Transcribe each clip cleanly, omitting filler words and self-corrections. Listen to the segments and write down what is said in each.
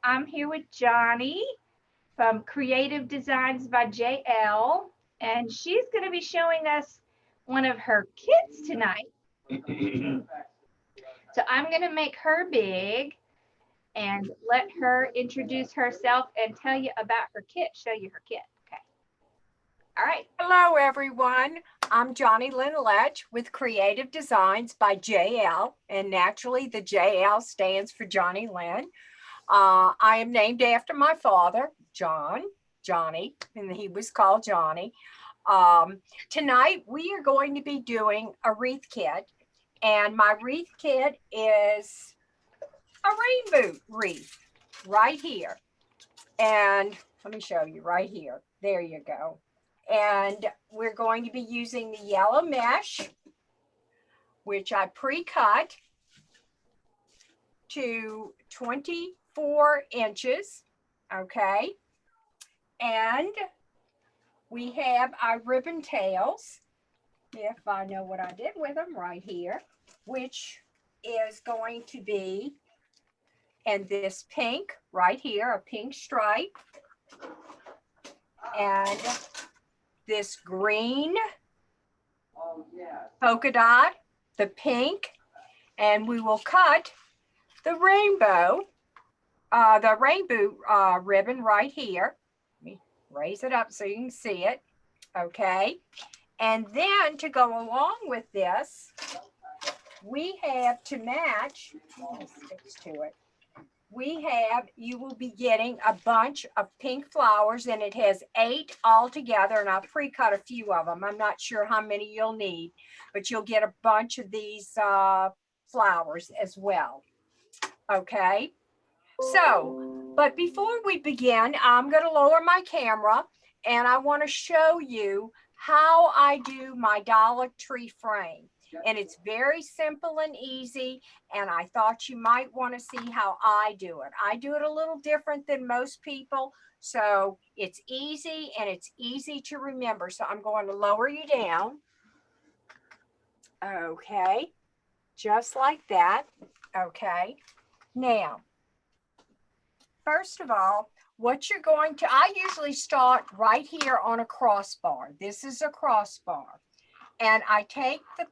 I'm here with Johnny from Creative Designs by JL, and she's going to be showing us one of her kits tonight. So I'm going to make her big and let her introduce herself and tell you about her kit, show you her kit. Okay. All right. Hello, everyone. I'm Johnny Lynn Letch with Creative Designs by JL, and naturally the JL stands for Johnny Lynn. I am named after my father, Johnny, and he was called Johnny. Tonight we are going to be doing a wreath kit, and my wreath kit is a rainbow wreath right here. And let me show you right here. There you go. And we're going to be using the yellow mesh, which I pre-cut to 24 inches, okay? And we have our ribbon tails, if I know what I did with them, right here, which is going to be, and this pink right here, a pink stripe, and this green polka dot, the pink, and we will cut the rainbow ribbon right here. Let me raise it up so you can see it. Okay. And then to go along with this, we have to match, sticks to it. You will be getting a bunch of pink flowers, and it has 8 altogether, and I'll pre-cut a few of them. I'm not sure how many you'll need, but you'll get a bunch of these flowers as well. Okay, so, but before we begin, I'm going to lower my camera, and I want to show you how I do my Dollar Tree frame. And it's very simple and easy, and I thought you might want to see how I do it. I do it a little different than most people, so it's easy and it's easy to remember. So I'm going to lower you down. Okay, just like that. Okay, now, first of all, what you're going to, I usually start right here on a crossbar. This is a crossbar, and I take the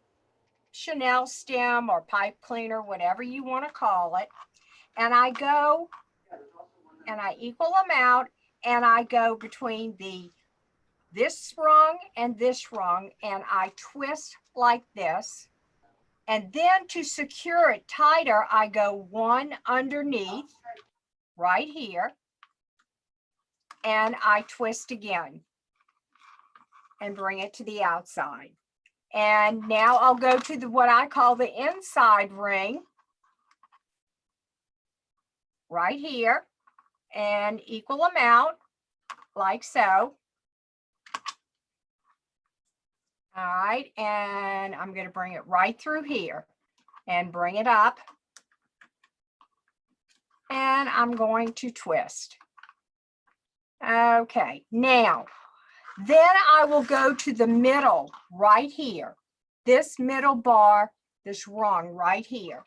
Chanel stem or pipe cleaner, whatever you want to call it, and I go and I equal them out, and I go between this rung and this rung, and I twist like this, and then to secure it tighter, I go one underneath right here, and I twist again and bring it to the outside. And now I'll go to what I call the inside ring right here and equal them out like so. All right, and I'm going to bring it right through here and bring it up. And I'm going to twist. Okay, now, then I will go to the middle right here, this middle bar, this rung right here.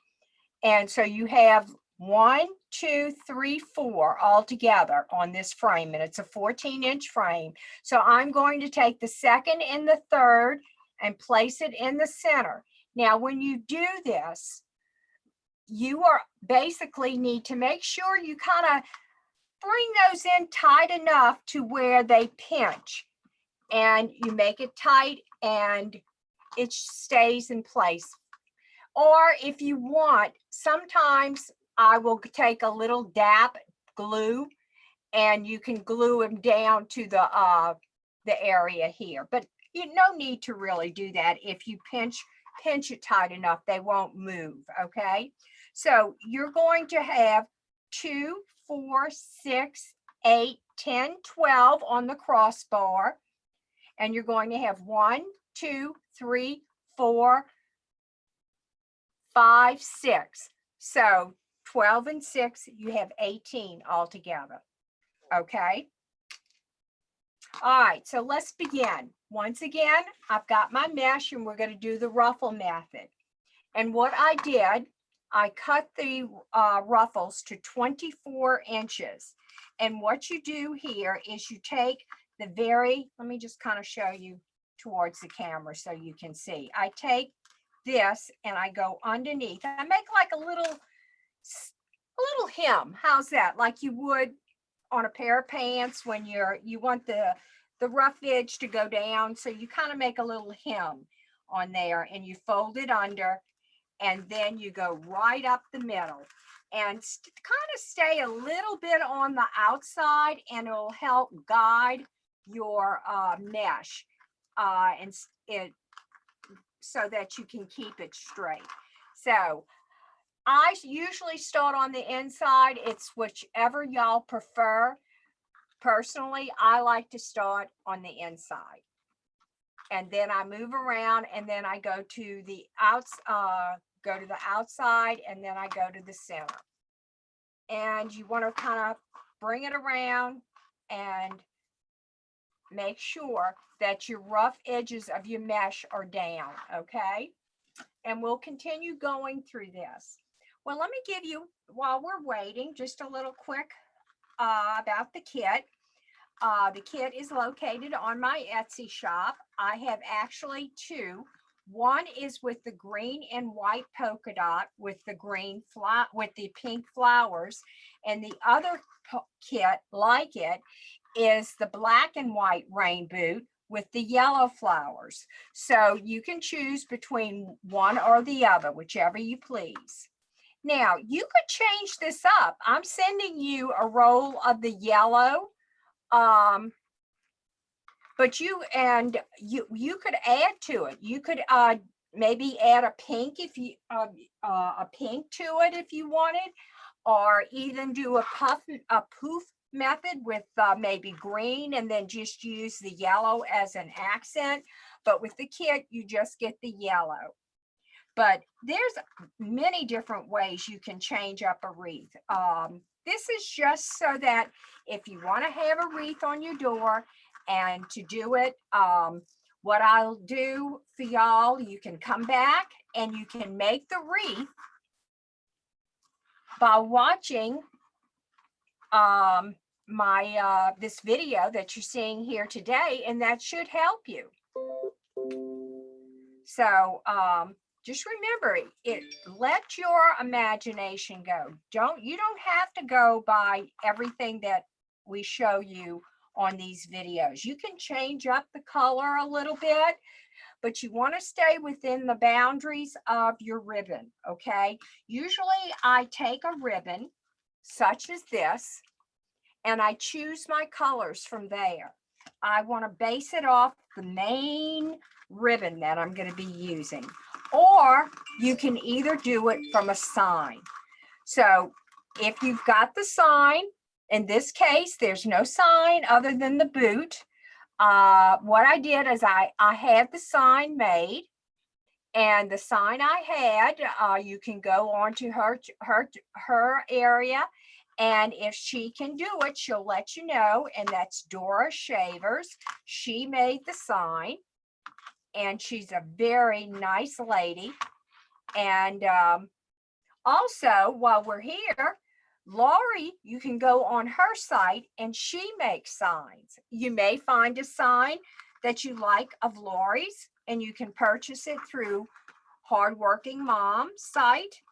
And so you have 1, 2, 3, 4 all together on this frame, and it's a 14-inch frame. So I'm going to take the second and the third and place it in the center. Now, when you do this, you are basically need to make sure you kind of bring those in tight enough to where they pinch. And you make it tight and it stays in place. Or if you want, sometimes I will take a little dab glue and you can glue them down to the area here. But no need to really do that. If you pinch it tight enough, they won't move, okay? So you're going to have 2, 4, 6, 8, 10, 12 on the crossbar. And you're going to have 1, 2, 3, 4, 5, 6. So 12 and 6, you have 18 altogether. Okay. All right, so let's begin. Once again, I've got my mesh and we're going to do the ruffle method. And what I did I cut the ruffles to 24 inches. And what you do here is you take the let me just kind of show you towards the camera so you can see. I take this and I go underneath. I make like a little hem. How's that? Like you would on a pair of pants when you want the rough edge to go down. So you kind of make a little hem on there and you fold it under, and then you go right up the middle and kind of stay a little bit on the outside, and it'll help guide your mesh and it so that you can keep it straight. So I usually start on the inside. It's whichever y'all prefer. Personally, I like to start on the inside. And then I move around, and then I go to the outside, and then I go to the center. And you want to kind of bring it around and make sure that your rough edges of your mesh are down, okay? And we'll continue going through this. Well, let me give you, while we're waiting, just a little quick about the kit. The kit is located on my Etsy shop. I have actually two. One is with the green and white polka dot with the with the pink flowers, and the other kit like it is the black and white rain boot with the yellow flowers. So you can choose between one or the other, whichever you please. Now you could change this up. I'm sending you a roll of the yellow, but you could add to it. You could maybe add a pink if you a pink to it if you wanted, or even do a poof method with maybe green and then just use the yellow as an accent. But with the kit, you just get the yellow. But there's many different ways you can change up a wreath. This is just so that if you want to have a wreath on your door and to do it, what I'll do for y'all, you can come back and you can make the wreath by watching this video that you're seeing here today, and that should help you. So just remember, let your imagination go. You don't have to go by everything that we show you on these videos. You can change up the color a little bit, but you want to stay within the boundaries of your ribbon, okay? Usually I take a ribbon such as this, and I choose my colors from there. I want to base it off the main ribbon that I'm going to be using, or you can either do it from a sign. So if you've got the sign, in this case, there's no sign other than the boot. What I did is I had the sign made, and the sign I had, you can go on to her area, and if she can do it, she'll let you know. And that's Dora Shavers. She made the sign, and she's a very nice lady. And also, while we're here, Lori, you can go on her site and she makes signs. You may find a sign that you like of Lori's, and you can purchase it through Hardworking Mom's site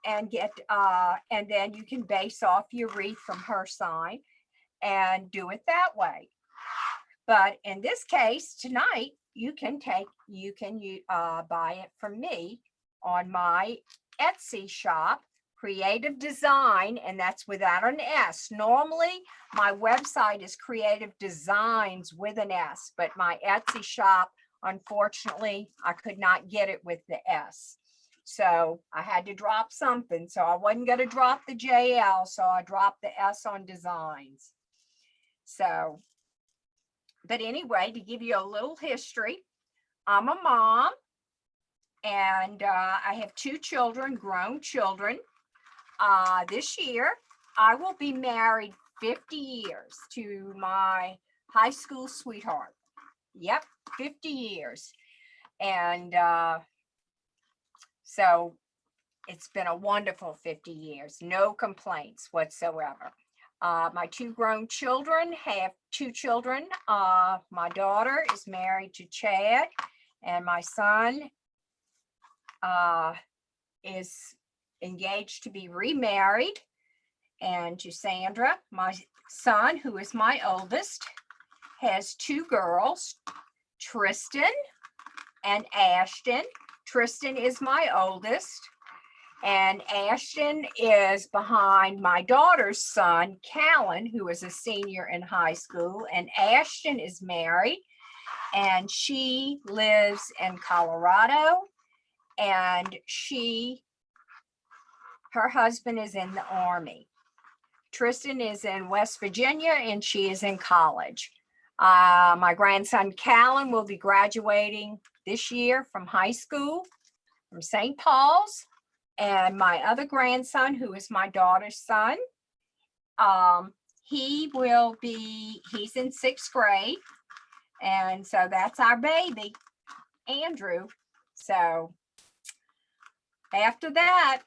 and get and then you can base off your wreath from her sign and do it that way. But in this case tonight, you can buy it from me on my Etsy shop, Creative Design, and that's without an S. Normally, my website is Creative Designs with an S, but my Etsy shop, unfortunately, I could not get it with the S. So I had to drop something. So I wasn't going to drop the JL, so I dropped the S on Designs. So, but anyway, to give you a little history, I'm a mom, and I have two children, grown children. This year, I will be married 50 years to my high school sweetheart. Yep, 50 years. And so it's been a wonderful 50 years, no complaints whatsoever. My two grown children have two children. My daughter is married to Chad, and my son is engaged to be remarried, and to Sandra. My son, who is my oldest, has two girls, Tristan and Ashton. Tristan is my oldest, and Ashton is behind my daughter's son, Callan, who is a senior in high school. And Ashton is married, and she lives in Colorado, and her husband is in the Army. Tristan is in West Virginia, and she is in college. My grandson, Callan, will be graduating this year from high school, from St. Paul's. And my other grandson, who is my daughter's son, he's in 6th grade. And so that's our baby, Andrew. So after that,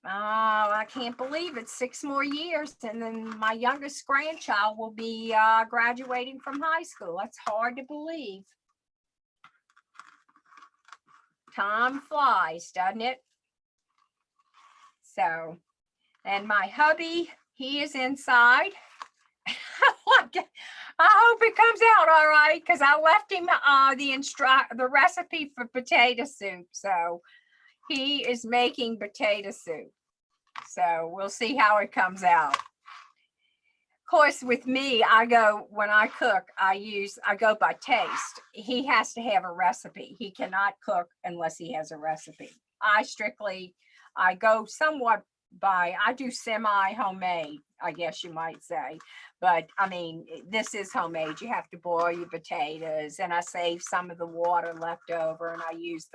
I can't believe it's 6 more years, and then my youngest grandchild will be graduating from high school. That's hard to believe. Time flies, doesn't it? So, and my hubby, he is inside. I hope it comes out all right, because I left him the recipe for potato soup. So he is making potato soup. So we'll see how it comes out. Of course, with me, when I cook, I go by taste. He has to have a recipe. He cannot cook unless he has a recipe. I go somewhat I do semi-homemade, I guess you might say. But I mean, this is homemade. You have to boil your potatoes, and I save some of the water left over, and I use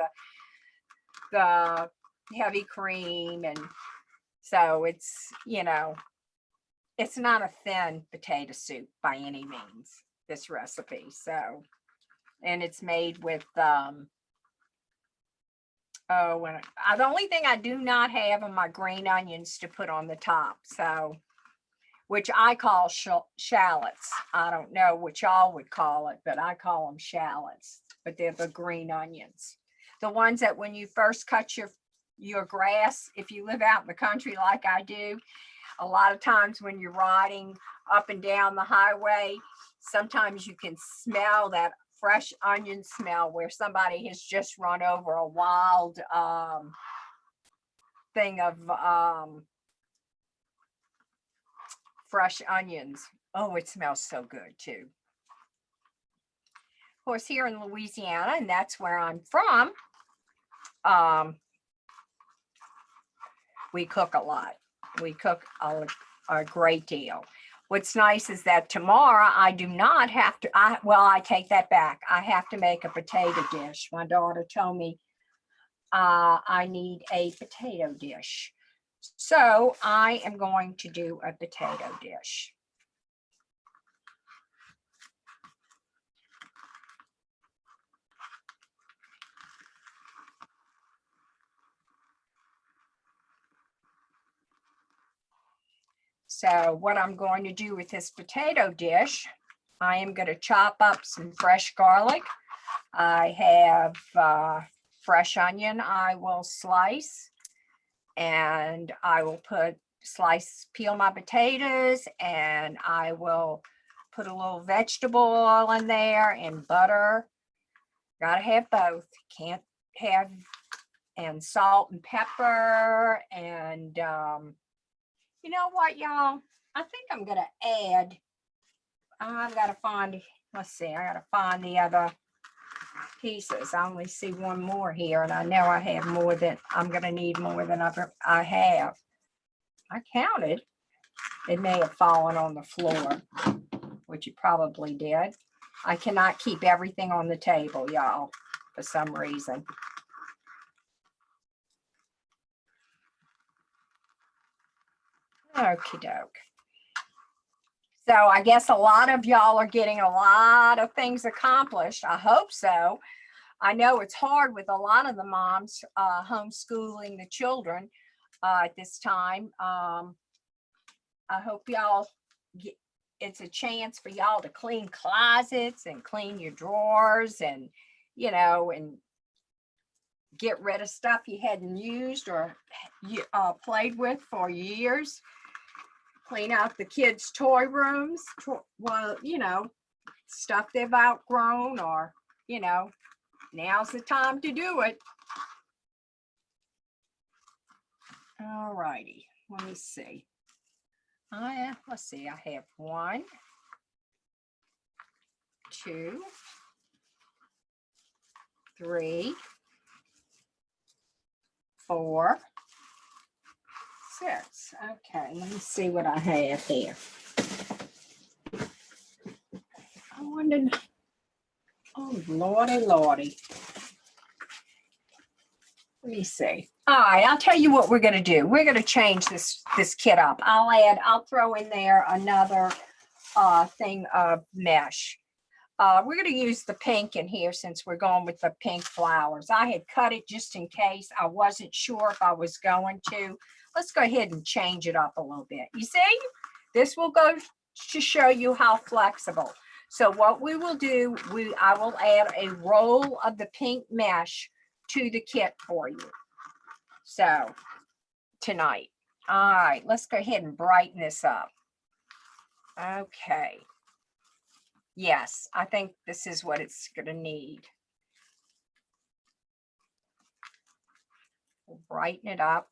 the heavy cream. And so it's, it's not a thin potato soup by any means, this recipe. So, and it's made with, the only thing I do not have are my green onions to put on the top. So, which I call shallots. I don't know what y'all would call it, but I call them shallots, but they're the green onions. The ones that when you first cut your grass, if you live out in the country like I do, a lot of times when you're riding up and down the highway, sometimes you can smell that fresh onion smell where somebody has just run over a wild thing of fresh onions. Oh, it smells so good too. Of course, here in Louisiana, and that's where I'm from, we cook a lot. We cook a great deal. What's nice is that tomorrow I do not have to, I take that back. I have to make a potato dish. My daughter told me I need a potato dish. So I am going to do a potato dish. So what I'm going to do with this potato dish, I am going to chop up some fresh garlic. I have fresh onion I will slice, and I will peel my potatoes, and I will put a little vegetable oil in there and butter. Gotta have both. Can't have, and salt and pepper. And you know what, y'all? I think I'm gonna add, I've got to find, let's see, I gotta find the other pieces. I only see one more here, and I know I have more than, I'm gonna need more than I have. I counted. It may have fallen on the floor, which it probably did. I cannot keep everything on the table, y'all, for some reason. Okie doke. So I guess a lot of y'all are getting a lot of things accomplished. I hope so. I know it's hard with a lot of the moms homeschooling the children at this time. I hope y'all get, it's a chance for y'all to clean closets and clean your drawers and, you know, and get rid of stuff you hadn't used or you played with for years. Clean out the kids' toy rooms. Well, you know, stuff they've outgrown, or, you know, now's the time to do it. All righty, let me see. Let's see, I have 1, 2, 3, 4, 6. Okay, let me see what I have here. I wondered, oh, Lordy, Lordy. Let me see. All right, I'll tell you what we're going to do. We're going to change this kit up. I'll throw in there another thing of mesh. We're going to use the pink in here since we're going with the pink flowers. I had cut it just in case. I wasn't sure if I was going to. Let's go ahead and change it up a little bit. You see, this will go to show you how flexible. So what we will do, I will add a roll of the pink mesh to the kit for you. So tonight. All right, let's go ahead and brighten this up. Okay. Yes, I think this is what it's going to need. We'll brighten it up.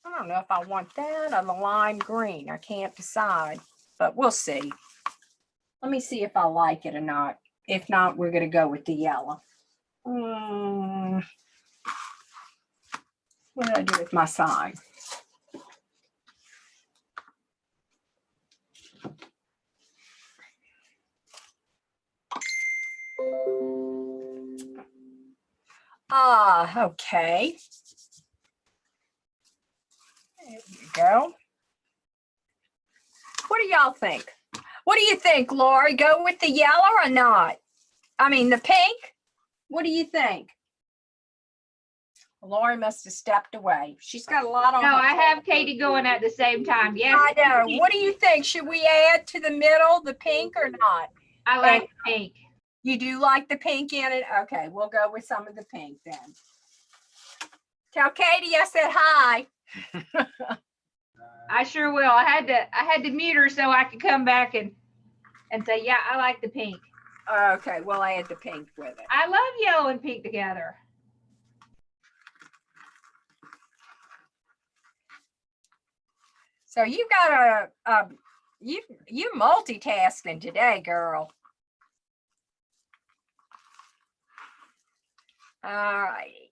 I don't know if I want that or the lime green. I can't decide, but we'll see. Let me see if I like it or not. If not, we're going to go with the yellow. What did I do with my sign? Okay. There you go. What do y'all think? What do you think, Lori? Go with the yellow or not? I mean, the pink? What do you think? Lori must have stepped away. She's got a lot on. No, I have Katie going at the same time. Yes. I know. What do you think? Should we add to the middle the pink or not? I like pink. You do like the pink in it? Okay, we'll go with some of the pink then. Tell Katie I said hi. I sure will. I had to mute her so I could come back and say, yeah, I like the pink. Okay, we'll add the pink with it. I love yellow and pink together. So you got you multitasking today, girl. All right.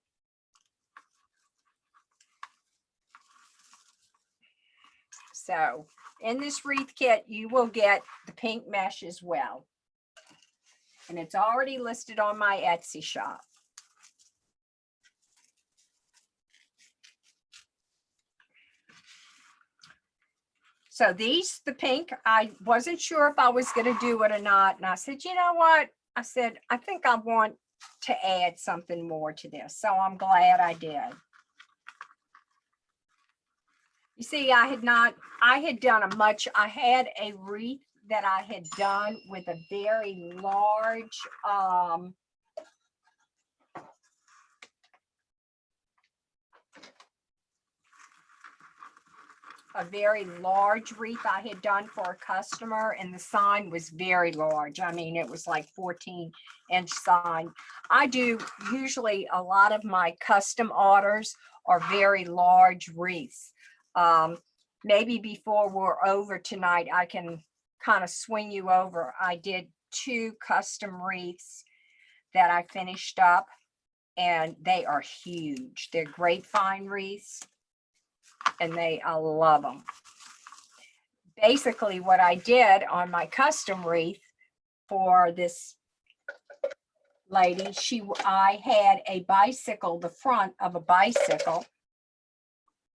So in this wreath kit, you will get the pink mesh as well. And it's already listed on my Etsy shop. So the pink, I wasn't sure if I was going to do it or not. And I said, you know what? I said, I think I want to add something more to this. So I'm glad I did. You see, I had a wreath that I had done with a very large, wreath I had done for a customer, and the sign was very large. I mean, it was like 14-inch sign. I do usually a lot of my custom orders are very large wreaths. Maybe before we're over tonight, I can kind of swing you over. I did 2 custom wreaths that I finished up, and they are huge. They're grapevine wreaths, and I love them. Basically, what I did on my custom wreath for this lady, I had a bicycle, the front of a bicycle,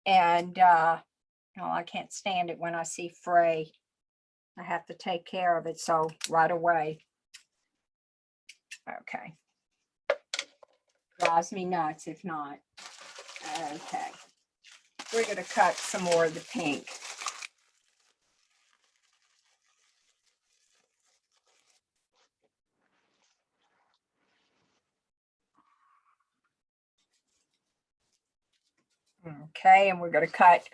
and I can't stand it when I see fray. I have to take care of it, so right away. Okay. Drives me nuts if not. Okay. We're going to cut some more of the pink. Okay, and we're going to cut,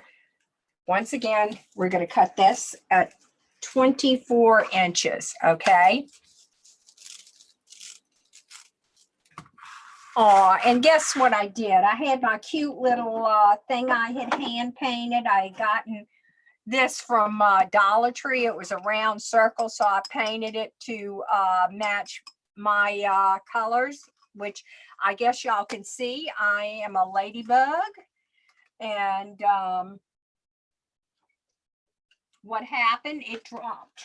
once again, we're going to cut this at 24 inches, okay? Oh, and guess what I did? I had my cute little thing I had hand painted. I had gotten this from Dollar Tree. It was a round circle, so I painted it to match my colors, which I guess y'all can see. I am a ladybug. And what happened? It dropped.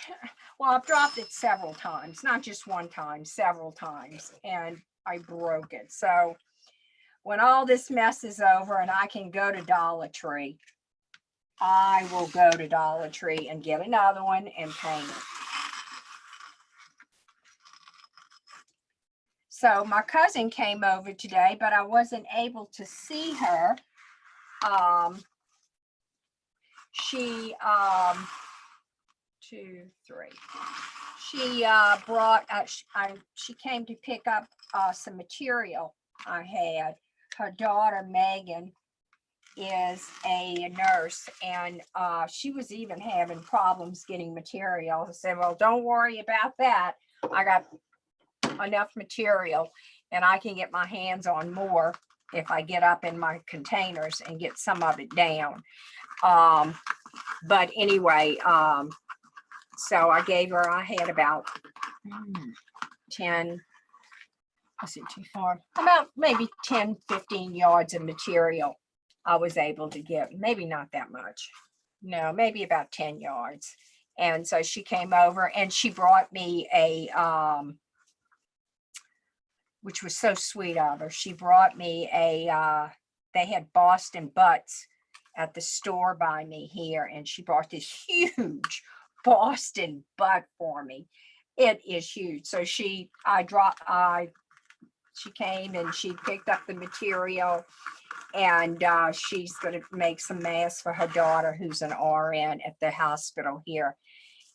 Well, I've dropped it several times, not just one time, several times, and I broke it. So when all this mess is over and I can go to Dollar Tree, I will go to Dollar Tree and get another one and paint it. So my cousin came over today, but I wasn't able to see her. She she brought she came to pick up some material I had. Her daughter Megan is a nurse, and she was even having problems getting material. I said, well, don't worry about that. I got enough material and I can get my hands on more if I get up in my containers and get some of it down. But anyway, so I gave her, I had about 10, is it too far? About maybe 10, 15 yards of material I was able to get, maybe not that much. No, maybe about 10 yards. And so she came over and she brought me a, which was so sweet of her. She brought me a, they had Boston butts at the store by me here, and she brought this huge Boston butt for me. It is huge. So she came and she picked up the material, and she's going to make some masks for her daughter, who's an RN at the hospital here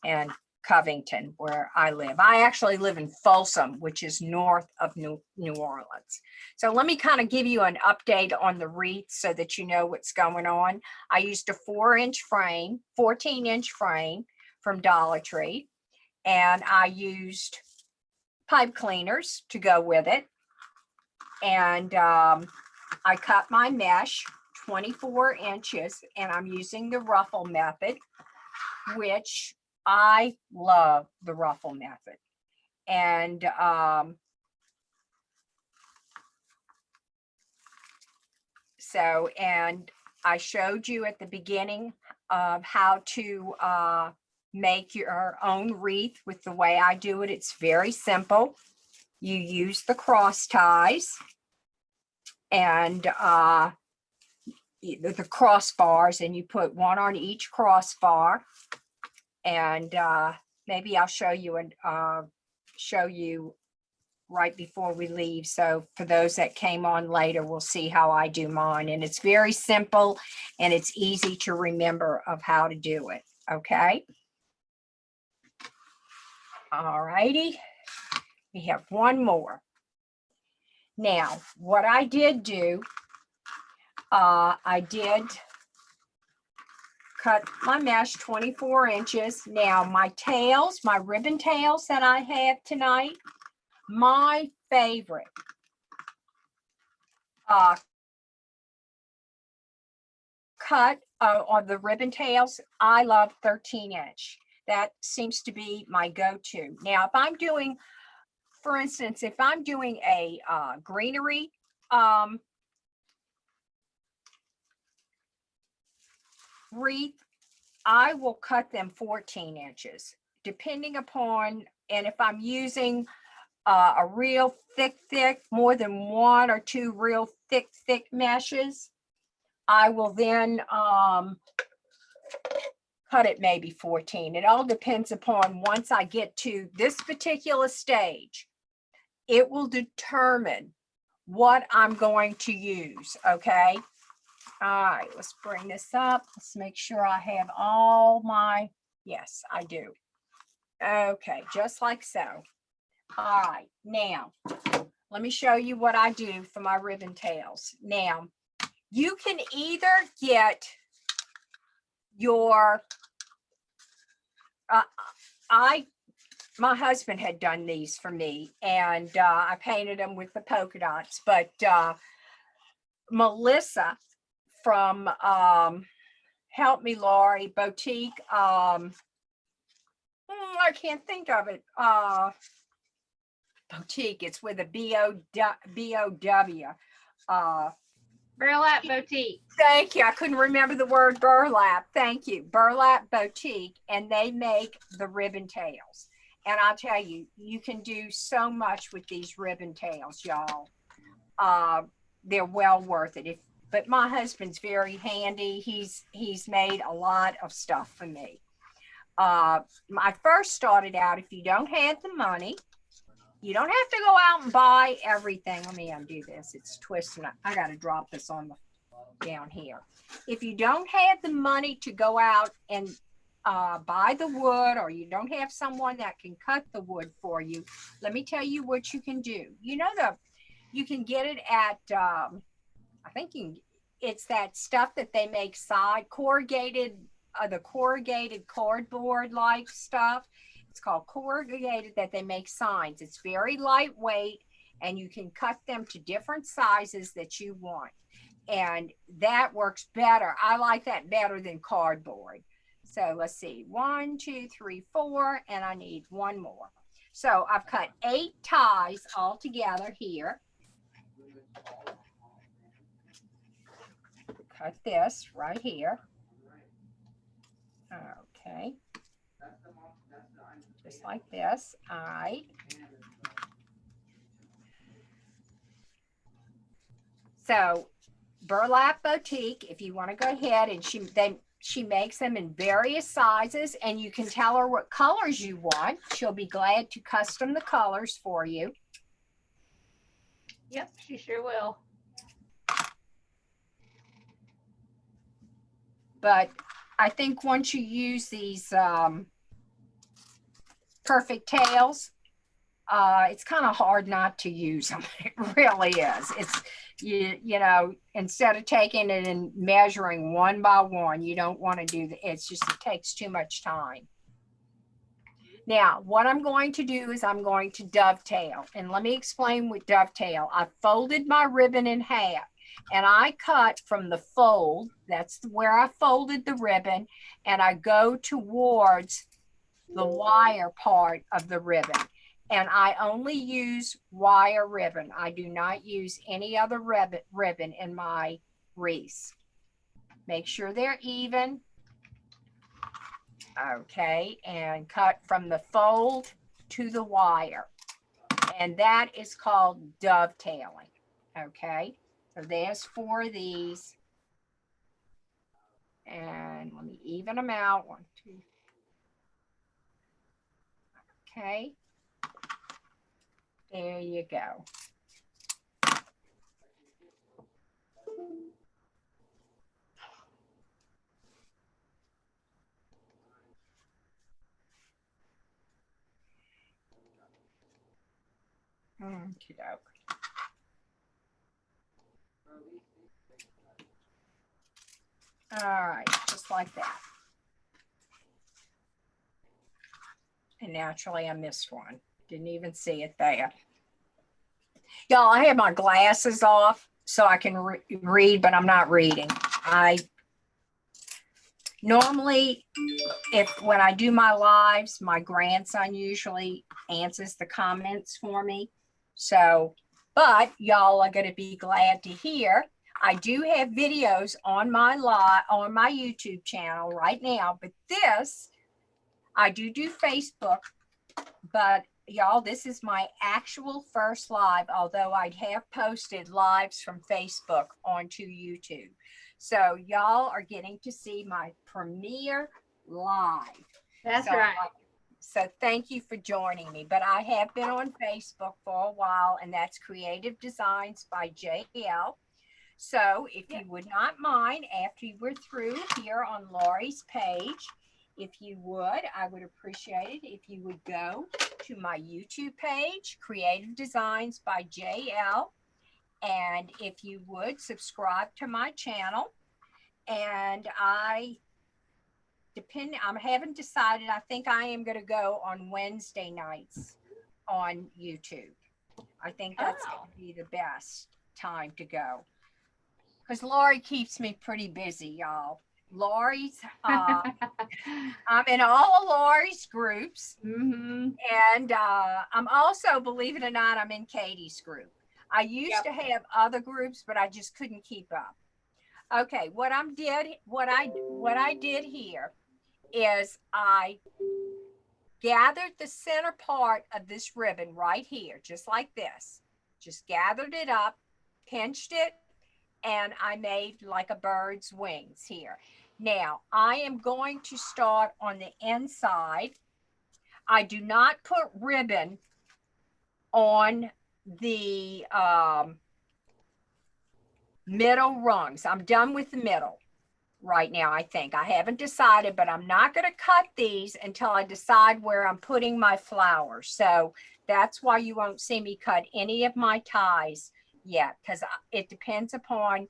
in Covington, where I live. I actually live in Folsom, which is north of New Orleans. So let me kind of give you an update on the wreath so that you know what's going on. I used a 4-inch frame, 14-inch frame from Dollar Tree, and I used pipe cleaners to go with it. And I cut my mesh 24 inches, and I'm using the Ruffle Method, which I love the Ruffle Method. And and I showed you at the beginning of how to make your own wreath with the way I do it. It's very simple. You use the cross ties and the crossbars, and you put one on each crossbar. And maybe I'll show you and show you right before we leave. So for those that came on later, we'll see how I do mine. And it's very simple and it's easy to remember of how to do it. Okay. All righty. We have one more. Now, what I did do, I did cut my mesh 24 inches. Now my tails, my ribbon tails that I have tonight, my favorite cut on the ribbon tails, I love 13-inch. That seems to be my go-to. Now, if I'm doing, for instance, if I'm doing a greenery wreath, I will cut them 14 inches, depending upon, and if I'm using a real thick, more than 1 or 2 real thick meshes, I will then cut it maybe 14. It all depends upon, once I get to this particular stage, it will determine what I'm going to use, okay? All right, let's bring this up. Let's make sure I have all my, yes, I do. Okay, just like so. All right, now, let me show you what I do for my ribbon tails. Now, you can either get your, my husband had done these for me, and I painted them with the polka dots, but Melissa from Help Me Laurie Boutique, I can't think of it, Boutique, it's with a B-O-W. Burlap Boutique. Thank you. I couldn't remember the word burlap. Thank you. Burlap Boutique, and they make the ribbon tails. And I'll tell you, you can do so much with these ribbon tails, y'all. They're well worth it. But my husband's very handy. He's made a lot of stuff for me. I first started out, if you don't have the money, you don't have to go out and buy everything. Let me undo this. It's twisting. I got to drop this on the down here. If you don't have the money to go out and buy the wood, or you don't have someone that can cut the wood for you, let me tell you what you can do. You know, you can get it at I think it's that stuff that they make side corrugated, the corrugated cardboard like stuff. It's called corrugated, that they make signs. It's very lightweight, and you can cut them to different sizes that you want. And that works better. I like that better than cardboard. So let's see, 1, 2, 3, 4, and I need one more. So I've cut 8 ties all together here. Cut this right here. Okay. Just like this. All right. So Burlap Boutique, if you want to go ahead, and she makes them in various sizes, and you can tell her what colors you want. She'll be glad to custom the colors for you. Yep, she sure will. But I think once you use these perfect tails, it's kind of hard not to use them. It really is. It's, you know, instead of taking it and measuring one by one, you don't want to do that. It's just, it takes too much time. Now, what I'm going to do is I'm going to dovetail. And let me explain with dovetail. I folded my ribbon in half, and I cut from the fold. That's where I folded the ribbon, and I go towards the wire part of the ribbon. And I only use wire ribbon. I do not use any other ribbon in my wreaths. Make sure they're even. Okay, and cut from the fold to the wire. And that is called dovetailing. Okay, so there's 4 of these. And let me even them out. 1, 2. Okay. There you go. Okey-doke. All right, just like that. And naturally I missed one. Didn't even see it there. Y'all, I have my glasses off so I can read, but I'm not reading. I normally, when I do my lives, my grandson usually answers the comments for me. So, but y'all are going to be glad to hear, I do have videos on my YouTube channel right now, but this, I do Facebook, but y'all, this is my actual first live, although I have posted lives from Facebook onto YouTube. So y'all are getting to see my premiere live. That's right. So thank you for joining me. But I have been on Facebook for a while, and that's Creative Designs by JL. So if you would not mind, after you were through here on Lori's page, if you would, I would appreciate it if you would go to my YouTube page, Creative Designs by JL. And if you would subscribe to my channel. And I haven't decided. I think I am going to go on Wednesday nights on YouTube. I think that's going to be the best time to go. Because Lori keeps me pretty busy, y'all. Lori's, I'm in all of Lori's groups. Mm-hmm. And I'm also, believe it or not, I'm in Katie's group. I used to have other groups, but I just couldn't keep up. Okay, what I did here is I gathered the center part of this ribbon right here, just like this. Just gathered it up, pinched it, and I made like a bird's wings here. Now, I am going to start on the inside. I do not put ribbon on the middle rungs. I'm done with the middle right now, I think. I haven't decided, but I'm not going to cut these until I decide where I'm putting my flowers. So that's why you won't see me cut any of my ties yet, because it depends upon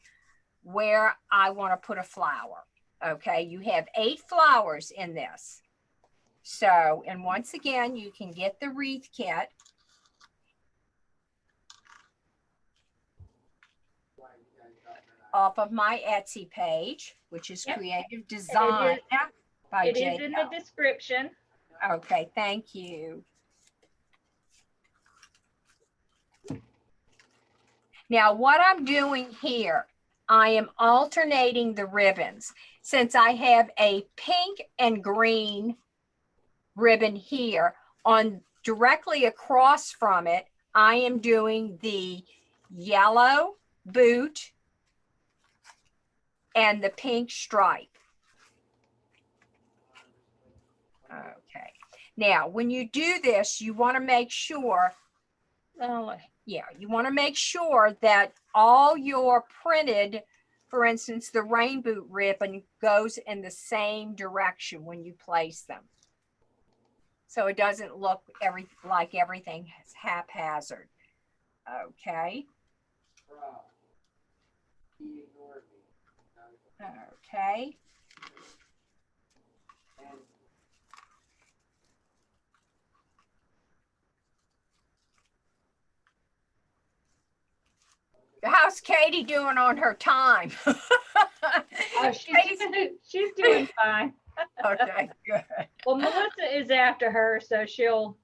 where I want to put a flower. Okay, you have 8 flowers in this. So, and once again, you can get the wreath kit. Off of my Etsy page, which is Creative Design by JL. It is in the description. Okay, thank you. Now, what I'm doing here, I am alternating the ribbons. Since I have a pink and green ribbon here, on directly across from it, I am doing the yellow boot and the pink stripe. Okay. Now, when you do this, you want to make sure, you want to make sure that all your printed, for instance, the rainbow ribbon goes in the same direction when you place them. So it doesn't look like everything is haphazard. Okay. Okay. How's Katie doing on her time? Oh, she's doing fine. Okay, good. Well, Melissa is after her, so she'll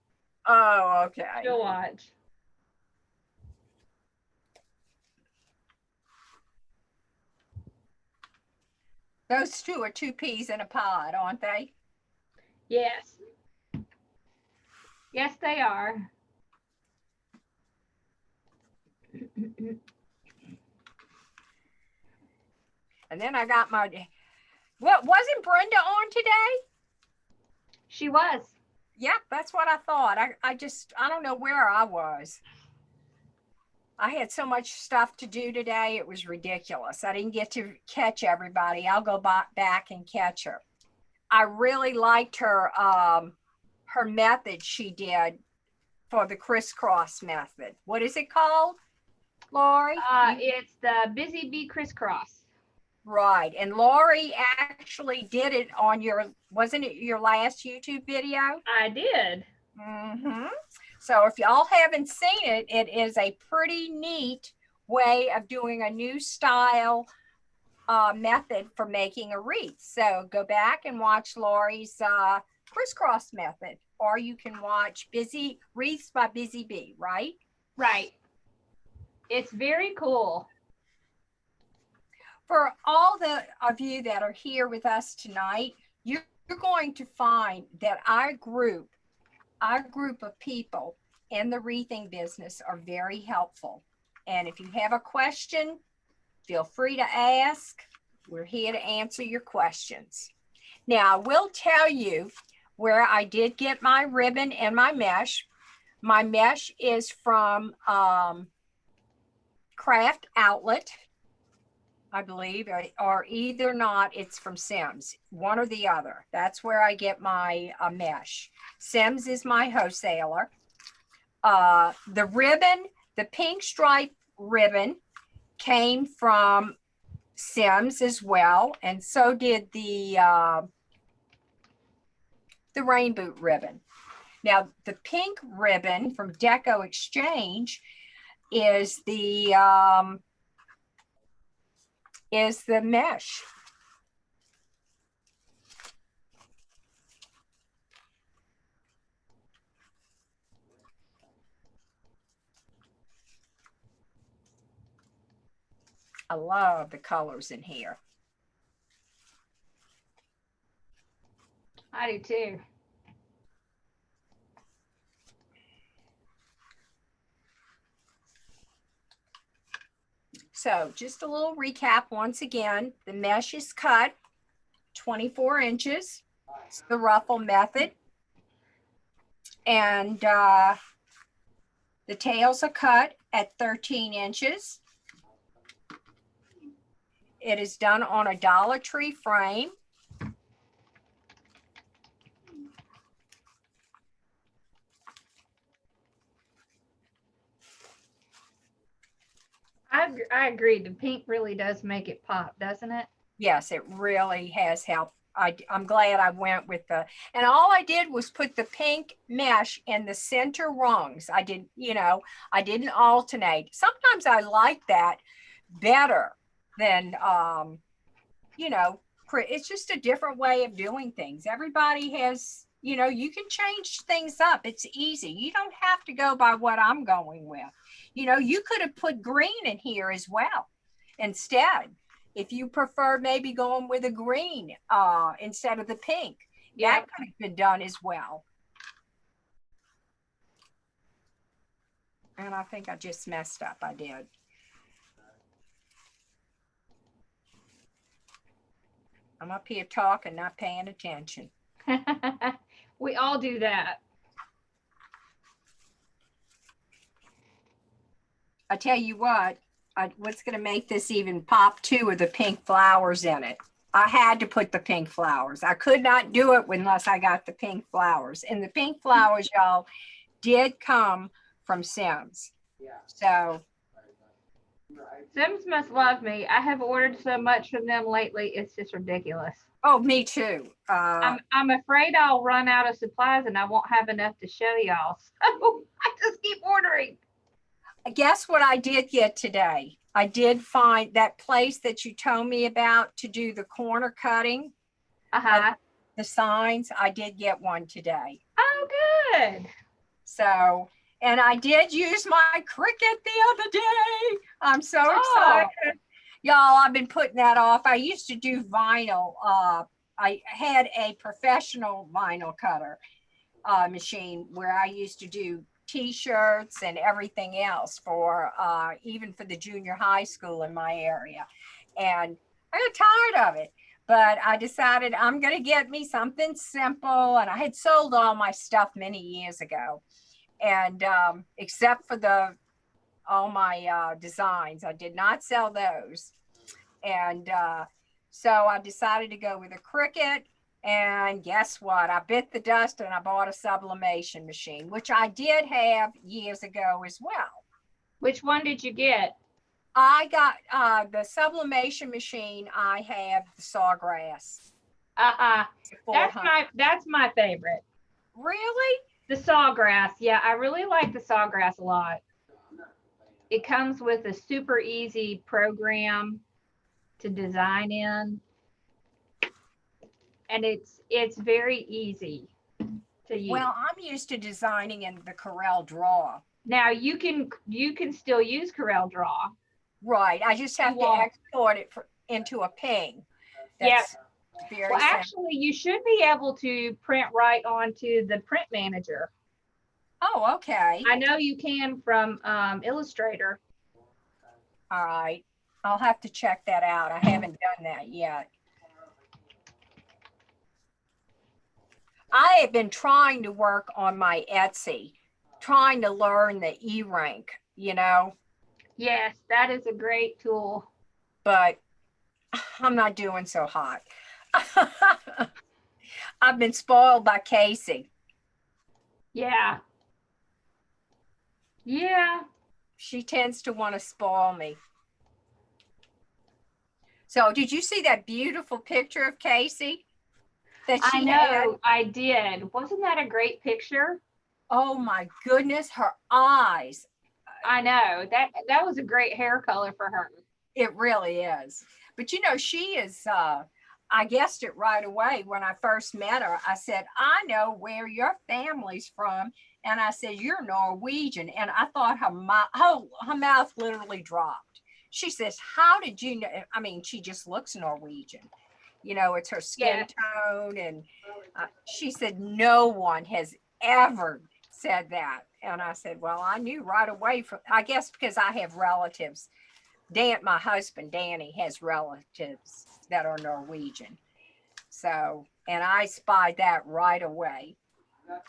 okay. She'll watch. Those two are 2 peas in a pod, aren't they? Yes. Yes, they are. And then I got my, wasn't Brenda on today? She was. Yep, that's what I thought. I don't know where I was. I had so much stuff to do today. It was ridiculous. I didn't get to catch everybody. I'll go back and catch her. I really liked her, her method she did for the crisscross method. What is it called, Lori? It's the Busy Bee Crisscross. Right. And Lori actually did it on wasn't it your last YouTube video? I did. Mm-hmm. So if y'all haven't seen it, it is a pretty neat way of doing a new style method for making a wreath. So go back and watch Lori's crisscross method, or you can watch Wreaths by Busy Bee, right? Right. It's very cool. For all of you that are here with us tonight, you're going to find that our group of people in the wreathing business are very helpful. And if you have a question, feel free to ask. We're here to answer your questions. Now, I will tell you, where I did get my ribbon and my mesh. My mesh is from Craft Outlet, I believe, or either not, it's from Sims, one or the other. That's where I get my mesh. Sims is my wholesaler. The ribbon, the pink stripe ribbon came from Sims as well, and so did the rain boot ribbon. Now, the pink ribbon from Deco Exchange is the mesh. I love the colors in here. I do too. So just a little recap once again. The mesh is cut 24 inches. It's the Ruffle Method. And the tails are cut at 13 inches. It is done on a Dollar Tree frame. I agree. The pink really does make it pop, doesn't it? Yes, it really has helped. I'm glad I went with and all I did was put the pink mesh in the center rungs. I didn't alternate. Sometimes I like that better than, it's just a different way of doing things. Everybody has, you can change things up. It's easy. You don't have to go by what I'm going with. You could have put green in here as well instead. If you prefer maybe going with a green instead of the pink, yeah, that could have been done as well. And I think I just messed up. I did. I'm up here talking, not paying attention. We all do that. I tell you what, what's going to make this even pop too are the pink flowers in it. I had to put the pink flowers. I could not do it unless I got the pink flowers. And the pink flowers, y'all, did come from Sims. So Sims must love me. I have ordered so much from them lately. It's just ridiculous. Oh, me too. I'm afraid I'll run out of supplies and I won't have enough to show y'all. So I just keep ordering. Guess what I did get today? I did find that place that you told me about to do the corner cutting. The signs. I did get one today. Oh, good. So, and I did use my Cricut the other day. I'm so excited. Y'all, I've been putting that off. I used to do vinyl. I had a professional vinyl cutter machine where I used to do T-shirts and everything else for even for the junior high school in my area. And I got tired of it, but I decided I'm going to get me something simple. And I had sold all my stuff many years ago. And except for all my designs, I did not sell those. And so I decided to go with a Cricut. And guess what? I bit the dust and I bought a sublimation machine, which I did have years ago as well. Which one did you get? I got the sublimation machine. I have the Sawgrass. That's my favorite. Really? The Sawgrass. Yeah, I really like the Sawgrass a lot. It comes with a super easy program to design in. And it's very easy to use. Well, I'm used to designing in the Corel Draw. Now you can still use Corel Draw. Right. I just have to export it into a ping. Yes. Well, actually, you should be able to print right onto the print manager. Oh, okay. I know you can from Illustrator. All right. I'll have to check that out. I haven't done that yet. I have been trying to work on my Etsy, trying to learn the E-rank, you know, Yes, that is a great tool. but I'm not doing so hot. I've been spoiled by Casey. Yeah. Yeah. She tends to want to spoil me. So did you see that beautiful picture of Casey that I she had? know, I did. Wasn't that a great picture? Oh my goodness, her eyes. I know. That was a great hair color for her. It really is. But you know, she is, I guessed it right away when I first met her. I said, I know where your family's from. And I said, you're Norwegian. And I thought her mouth literally dropped. She says, how did you know? I mean, she just looks Norwegian. You know, it's her skin Yes. tone. And she said, no one has ever said that. And I said, well, I knew right away from, I guess because I have relatives. My husband, Danny, has relatives that are Norwegian. So, and I spied that right away. I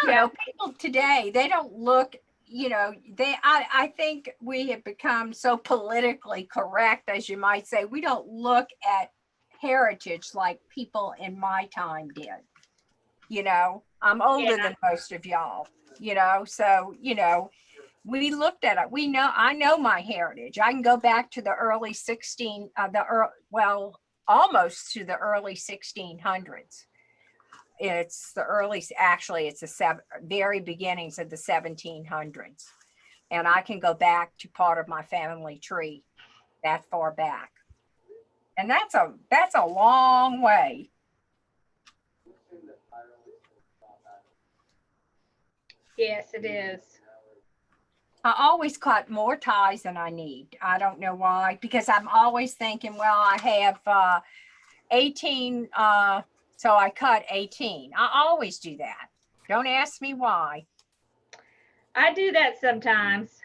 don't Yeah. know, people today, they don't look, you know, I think we have become so politically correct, as you might say. We don't look at heritage like people in my time did. You know, I'm older Yeah. than most of y'all, you know, so, you know, we looked at it. I know my heritage. I can go back to the early almost to the early 1600s. It's the very beginnings of the 1700s. And I can go back to part of my family tree that far back. And that's a long way. Yes, it is. I always cut more ties than I need. I don't know why, because I'm always thinking, well, I have 18, so I cut 18. I always do that. Don't ask me why. I do that sometimes.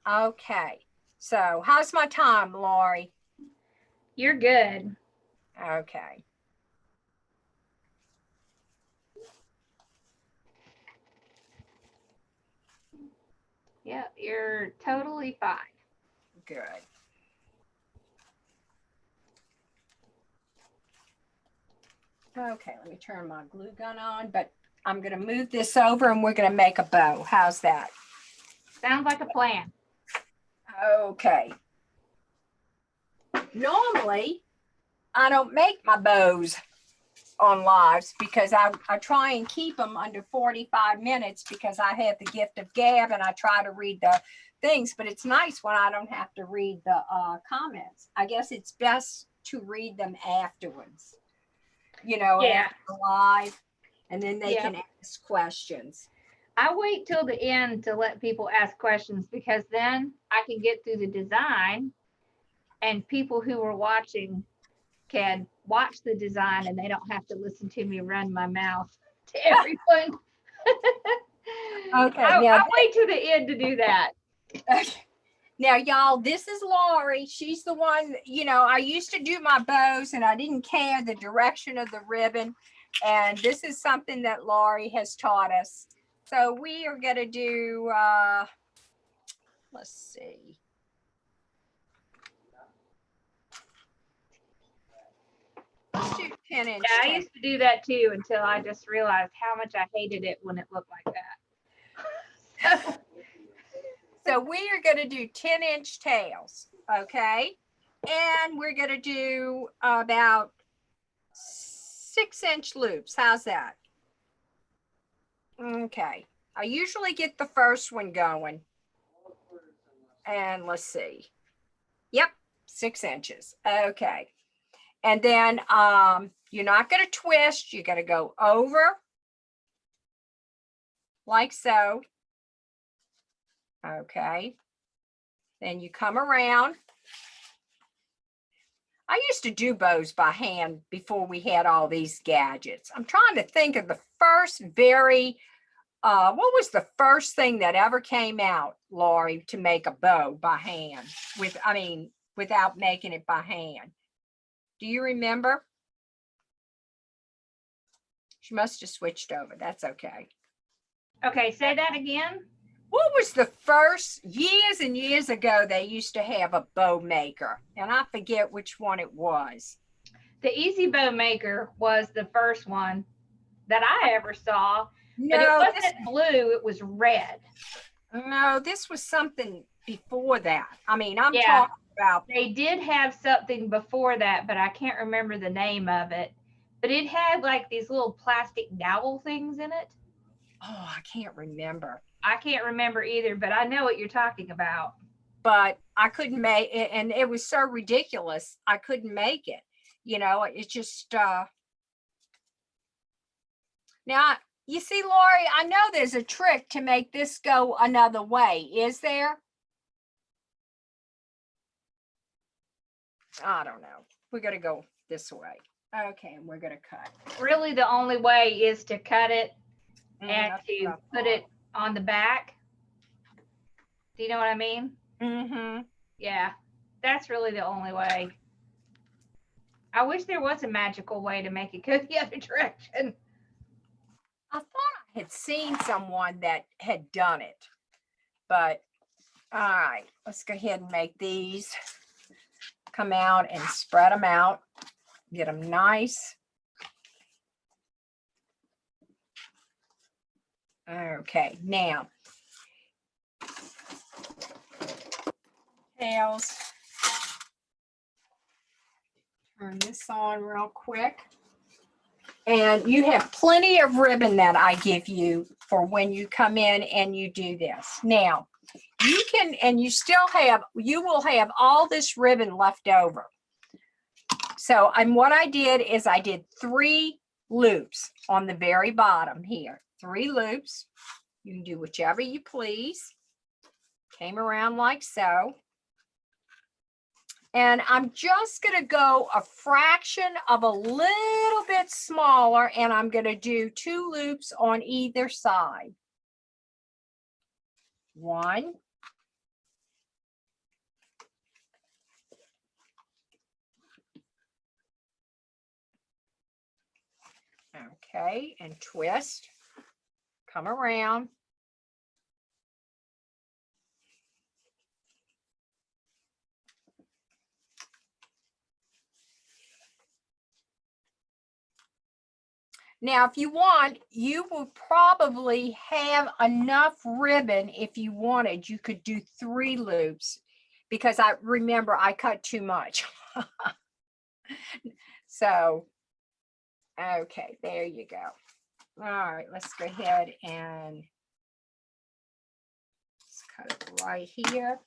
Okay, so how's my time, Lori? You're good. Okay. Yeah, you're totally fine. Good. Okay, let me turn my glue gun on, but I'm going to move this over and we're going to make a bow. How's that? Sounds like a plan. Okay. Normally, I don't make my bows on lives because I try and keep them under 45 minutes because I have the gift of gab and I try to read the things, but it's nice when I don't have to read the comments. I guess it's best to read them afterwards, you know, Yeah. after the live, and then they Yeah. can ask questions. I wait till the end to let people ask questions because then I can get through the design and people who are watching can watch the design and they don't have to listen to me run my mouth to everyone. Okay, I wait till the end to do that. Now, y'all, this is Lori. She's the one, you know, I used to do my bows and I didn't care the direction of the ribbon. And this is something that Lori has taught us. So we are going to do, let's see. Let's do 10-inch Yeah, I tape. used to do that too until I just realized how much I hated it when it looked like that. So we are going to do 10-inch tails, okay? And we're going to do about 6-inch loops. How's that? Okay. I usually get the first one going. And let's see. Yep, 6 inches. Okay. And then you're not going to twist. You're going to go over like so. Okay. Then you come around. I used to do bows by hand before we had all these gadgets. I'm trying to think of the first what was the first thing that ever came out, Lori, to make a bow by hand without making it by hand? Do you remember? She must have switched over. That's okay. Okay, say that again. What was the first, years and years ago, they used to have a bow maker, and I forget which one it was. The Easy Bow Maker was the first one that I ever saw, but it No, wasn't blue, it was red. no, this was something before that. I mean, I'm Yeah. talking about, They did have something before that, but I can't remember the name of it. But it had like these little plastic dowel things in it. oh, I can't remember. I can't remember either, but I know what you're talking about. But I couldn't make it, and it was so ridiculous. I couldn't make it. You know, it just, now, you see, Lori, I know there's a trick to make this go another way. Is there? I don't know. We're going to go this way. Okay, and we're going to cut. Really, the only way is to cut it and that's to what I put it on the back. Do you know what I mean? Mm-hmm. Yeah, that's really the only way. I wish there was a magical way to make it go the other direction. I thought I had seen someone that had done it, but all right, let's go ahead and make these come out and spread them out, get them nice. Okay, now, tails. Turn this on real quick. And you have plenty of ribbon that I give you for when you come in and you do this. Now, you can, and you will have all this ribbon left over. So, and what I did is I did 3 loops on the very bottom here. 3 loops. You can do whichever you please. Came around like so. And I'm just going to go a fraction of a little bit smaller, and I'm going to do 2 loops on either side. 1. Okay, and twist. Come around. Now, if you want, you will probably have enough ribbon. If you wanted, you could do 3 loops, because I remember I cut too much. So, okay, there you go. All right, let's go ahead and let's cut it right here.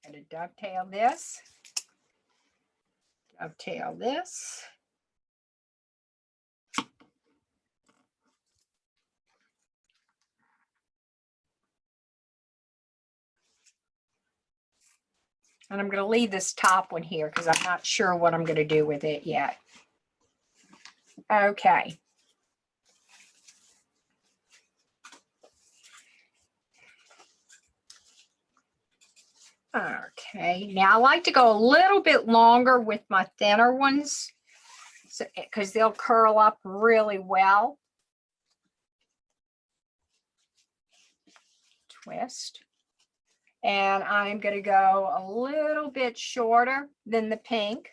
And to dovetail this. Dovetail this. And I'm going to leave this top one here because I'm not sure what I'm going to do with it yet. Okay. Okay, now I like to go a little bit longer with my thinner ones, so because they'll curl up really well. Twist. And I'm going to go a little bit shorter than the pink.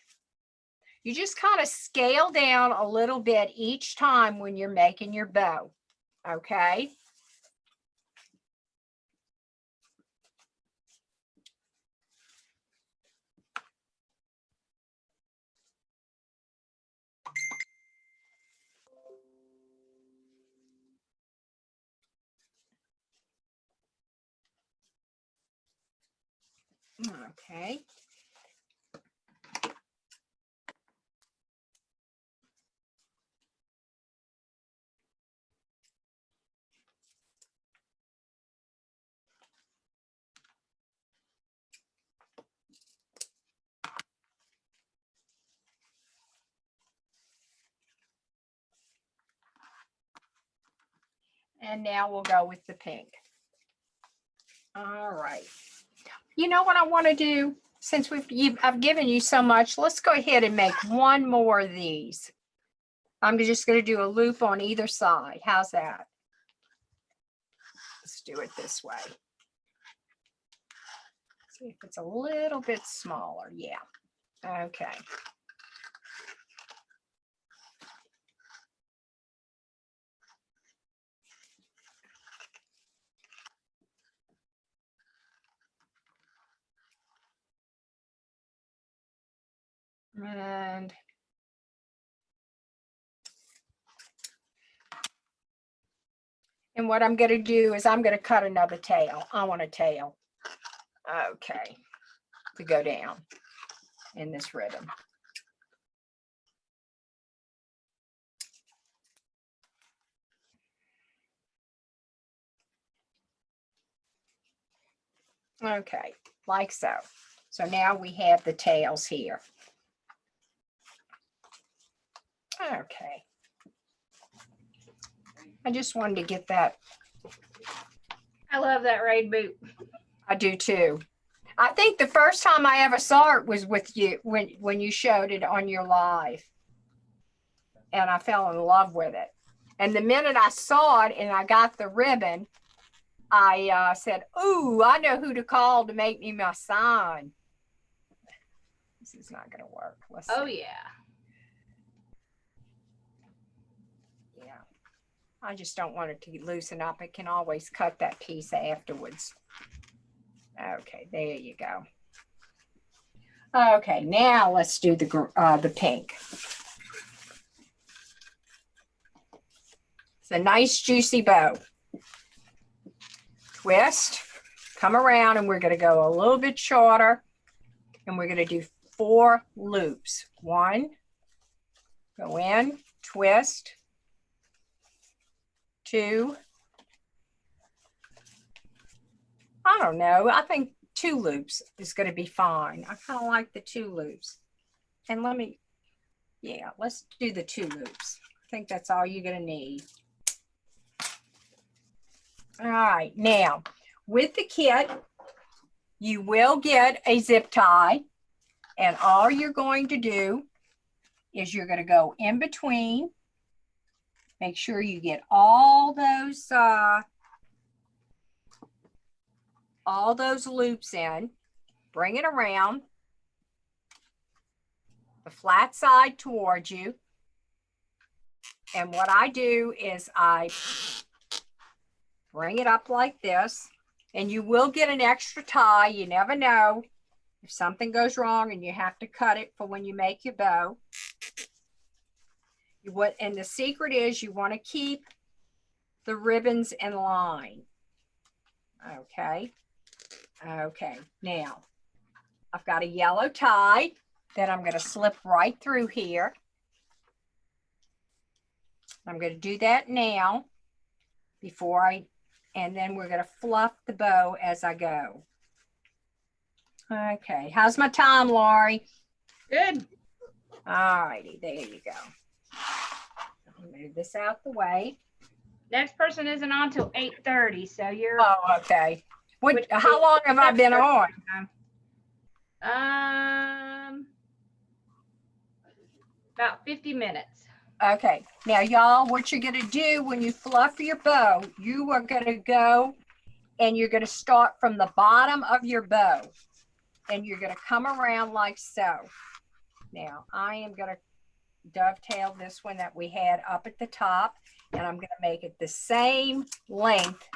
You just kind of scale down a little bit each time when you're making your bow. Okay. Okay. And now we'll go with the pink. All right. You know what I want to do? since I've given you so much, let's go ahead and make one more of these. I'm just going to do a loop on either side. How's that? Let's do it this way. See if it's a little bit smaller. Yeah. Okay. And what I'm going to do is I'm going to cut another tail. I want a tail. Okay. To go down in this ribbon. Okay, like so. So now we have the tails here. Okay. I just wanted to get that. I love that raid boot. I do too. I think the first time I ever saw it was with you when you showed it on your live. And I fell in love with it. And the minute I saw it and I got the ribbon, I said, ooh, I know who to call to make me my sign. This is not going to work. Let's see. Oh, yeah. Yeah. I just don't want it to loosen up. I can always cut that piece afterwards. Okay, there you go. Okay, now let's do the pink. It's a nice juicy bow. Twist, come around, and we're going to go a little bit shorter, and we're going to do 4 loops. 1, go in, twist, 2, I don't know, I think 2 loops is going to be fine. I kind of like the 2 loops. And let's do the 2 loops. I think that's all you're going to need. All right, now with the kit, you will get a zip tie, and all you're going to do is you're going to go in between. Make sure you get all those loops in. Bring it around the flat side towards you. And what I do is I bring it up like this, and you will get an extra tie. You never know if something goes wrong and you have to cut it for when you make your bow. And the secret is you want to keep the ribbons in line. Okay. Okay. Now I've got a yellow tie that I'm going to slip right through here. I'm going to do that now and then we're going to fluff the bow as I go. Okay. How's my time, Lori? Good. All righty. There you go. I'll move this out the way. Next person isn't on till 8:30, so you're. Oh, okay. How long have I been on? About 50 minutes. Okay. Now, y'all, what you're going to do when you fluff your bow, you are going to go and you're going to start from the bottom of your bow, and you're going to come around like so. Now, I am going to dovetail this one that we had up at the top, and I'm going to make it the same length.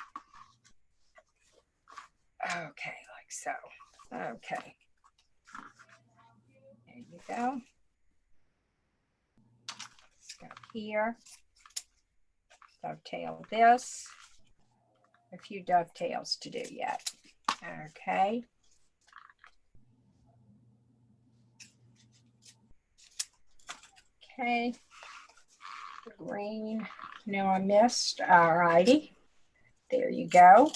Okay, like so. Okay. There you go. Let's go here. Dovetail this. A few dovetails to do yet. Okay. Okay. Green. No, I missed. All righty. There you go.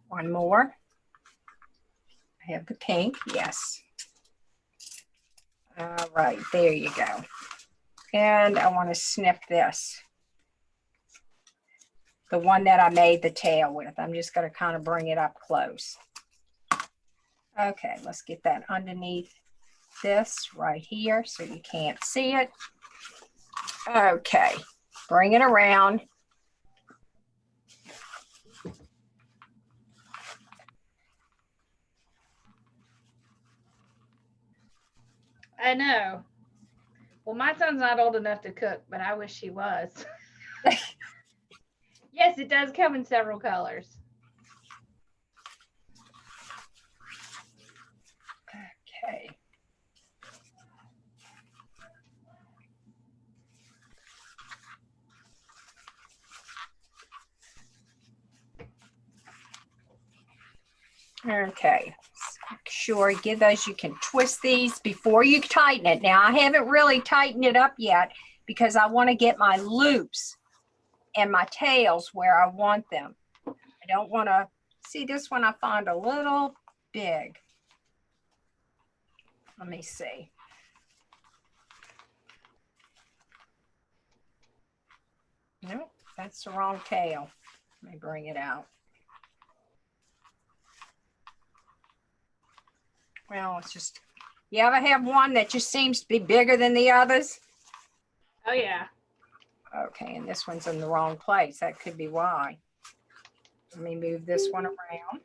One more. I have the pink. Yes. All right. There you go. And I want to snip this. the one that I made the tail with. I'm just going to kind of bring it up close. Okay, let's get that underneath this right here so you can't see it. Okay, bring it around. I know. Well, my son's not old enough to cook, but I wish he was. Yes, it does come in several colors. Okay. Okay, sure, give those, you can twist these before you tighten it. Now, I haven't really tightened it up yet because I want to get my loops and my tails where I want them. I don't want to, see this one I find a little big. Let me see. Nope, that's the wrong tail. Let me bring it out. Well, it's just, you ever have one that just seems to be bigger than the others? Oh, yeah. Okay, and this one's in the wrong place. That could be why. Let me move this one around.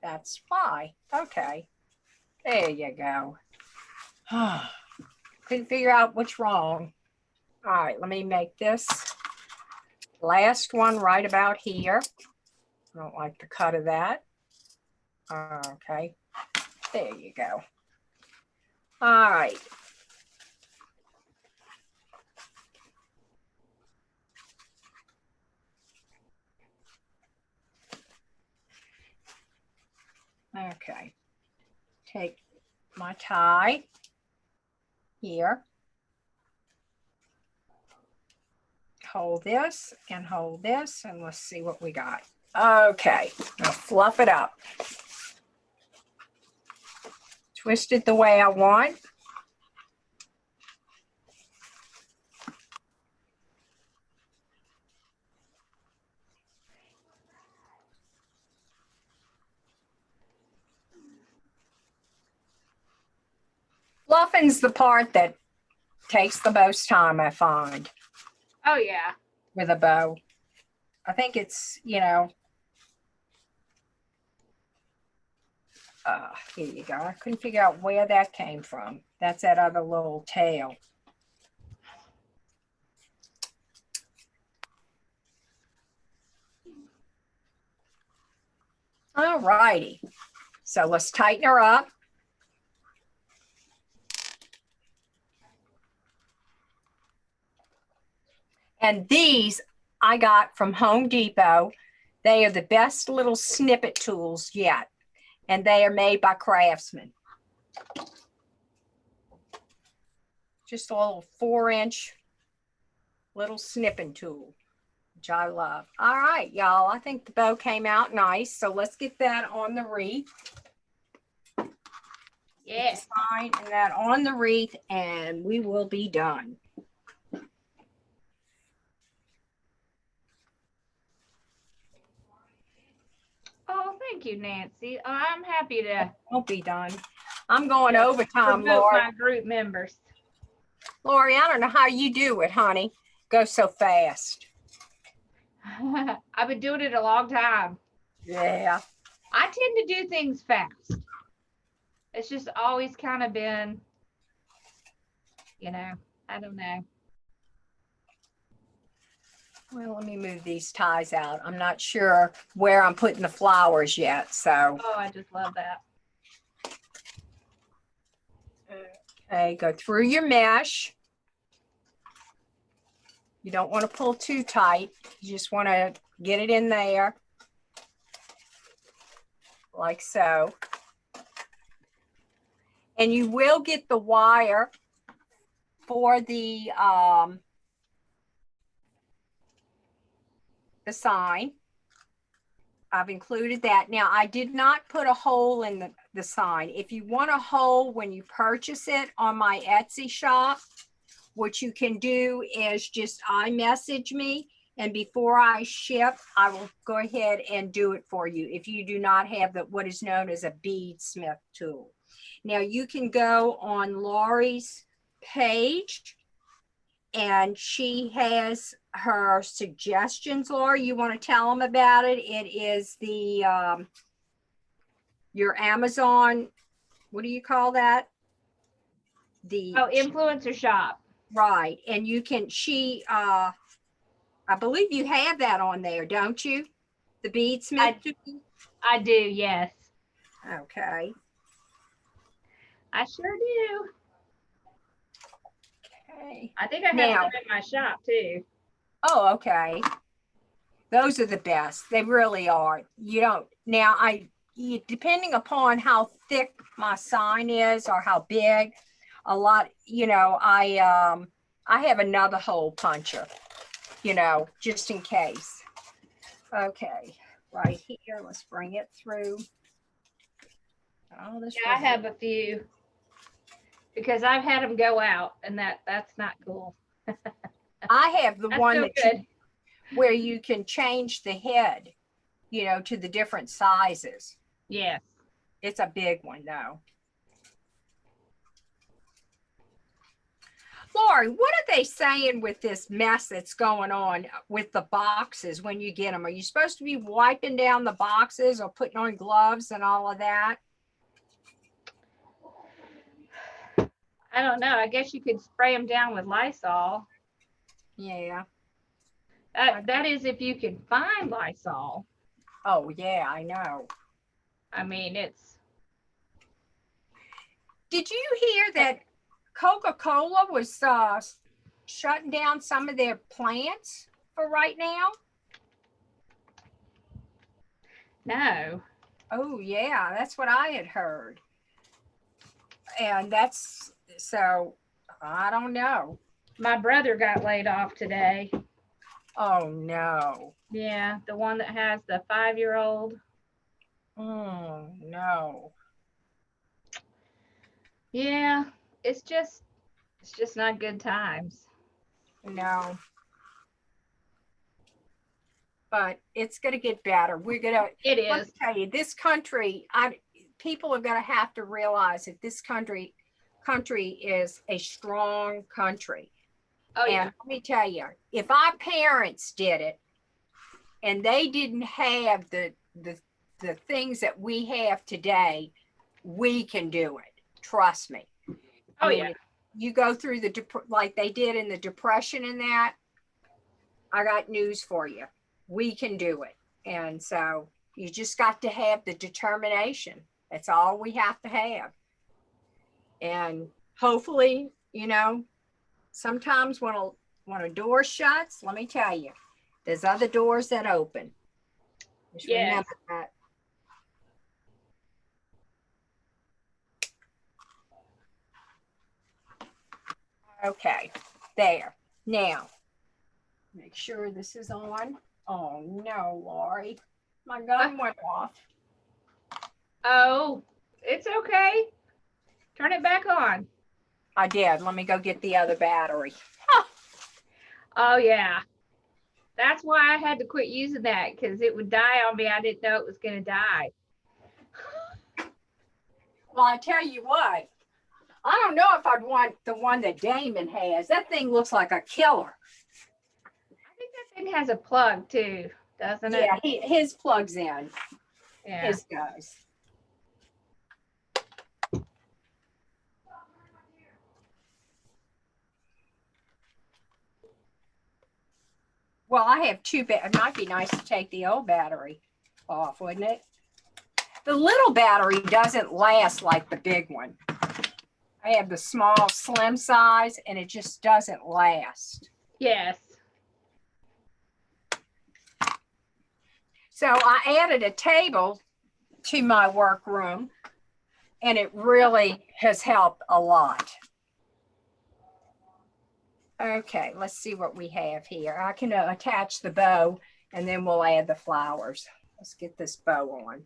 That's why. Okay. There you go. Couldn't figure out what's wrong. All right, let me make this last one right about here. I don't like the cut of that. Okay. There you go. All right. Okay. Take my tie here. Hold this, and let's see what we got. Okay, I'll fluff it up. Twist it the way I want. Fluffing's the part that takes the most time, I find, Oh, yeah. with a bow. I think it's, you know, here you go. I couldn't figure out where that came from. That's that other little tail. All righty. So let's tighten her up. And these I got from Home Depot. They are the best little snippet tools yet. And they are made by Craftsman. Just a little 4-inch little snipping tool, which I love. All right, y'all, I think the bow came out nice. So let's get that on the wreath. Yes. Sign and that on the wreath, and we will be done. Oh, thank you, Nancy. Oh, I'm happy to Won't be done. I'm going overtime, promote Lori. my group members. Lori, I don't know how you do it, honey. Go so fast. I've been doing it a long time. Yeah. I tend to do things fast. It's just always kind of been, you know, I don't know. Well, let me move these ties out. I'm not sure where I'm putting the flowers yet, so. Oh, I just love that. Okay, go through your mesh. You don't want to pull too tight. You just want to get it in there, like so. And you will get the wire for the sign. I've included that. Now, I did not put a hole in the sign. If you want a hole when you purchase it on my Etsy shop, what you can do is just iMessage me And before I ship, I will go ahead and do it for you if you do not have what is known as a beadsmith tool. Now you can go on Lori's page and she has her suggestions. Lori, you want to tell them about it? It is the your Amazon, what do you call that? Oh, influencer shop. Right. And you can, I believe you have that on there, don't you? The beadsmith. I do, yes. Okay. I sure do. Okay. I think I have some in my shop too. Oh, okay. Those are the best. They really are. You don't, now depending upon how thick my sign is or how big, a lot, I have another hole puncher, just in case. Okay, right here, let's bring it through. Oh, this I have a few because I've had them go out and that's not cool. I have the one that where you can change the head, to the different sizes. Yes. It's a big one though. Lori, what are they saying with this mess that's going on with the boxes when you get them? Are you supposed to be wiping down the boxes or putting on gloves and all of that? I don't know. I guess you could spray them down with Lysol. Yeah. That is if you can find Lysol. Oh, yeah, I know. I mean, it's. Did you hear that Coca-Cola was shutting down some of their plants for right now? No. Oh, yeah, that's what I had heard. And so I don't know. My brother got laid off today. Oh, no. Yeah, the one that has the 5-year-old. Oh, no. Yeah, it's just not good times. No. But it's going to get better. It is. Let me tell you, this country, people are going to have to realize that this country is a strong country. Oh, and yeah. Let me tell you, if our parents did it and they didn't have the things that we have today, we can do it. Trust me. Oh, yeah. You go through like they did in the Depression and that, I got news for you. We can do it. And so you just got to have the determination. That's all we have to have. And hopefully, sometimes when a door shuts, let me tell you, there's other doors that open. Just remember that. Okay, there. Now, make sure this is on. Oh no, Lori, my gun went off. Oh, it's okay. Turn it back on. I did. Let me go get the other battery. Oh, yeah. That's why I had to quit using that because it would die on me. I didn't know it was going to die. Well, I tell you what, I don't know if I'd want the one that Damon has. That thing looks like a killer. I think that thing has a plug too, doesn't it? Yeah, his plugs in. Yeah. His does. Well, I have two. It might be nice to take the old battery off, wouldn't it? The little battery doesn't last like the big one. I have the small, slim size, and it just doesn't last. Yes. So I added a table to my workroom, and it really has helped a lot. Okay, let's see what we have here. I can attach the bow, and then we'll add the flowers. Let's get this bow on.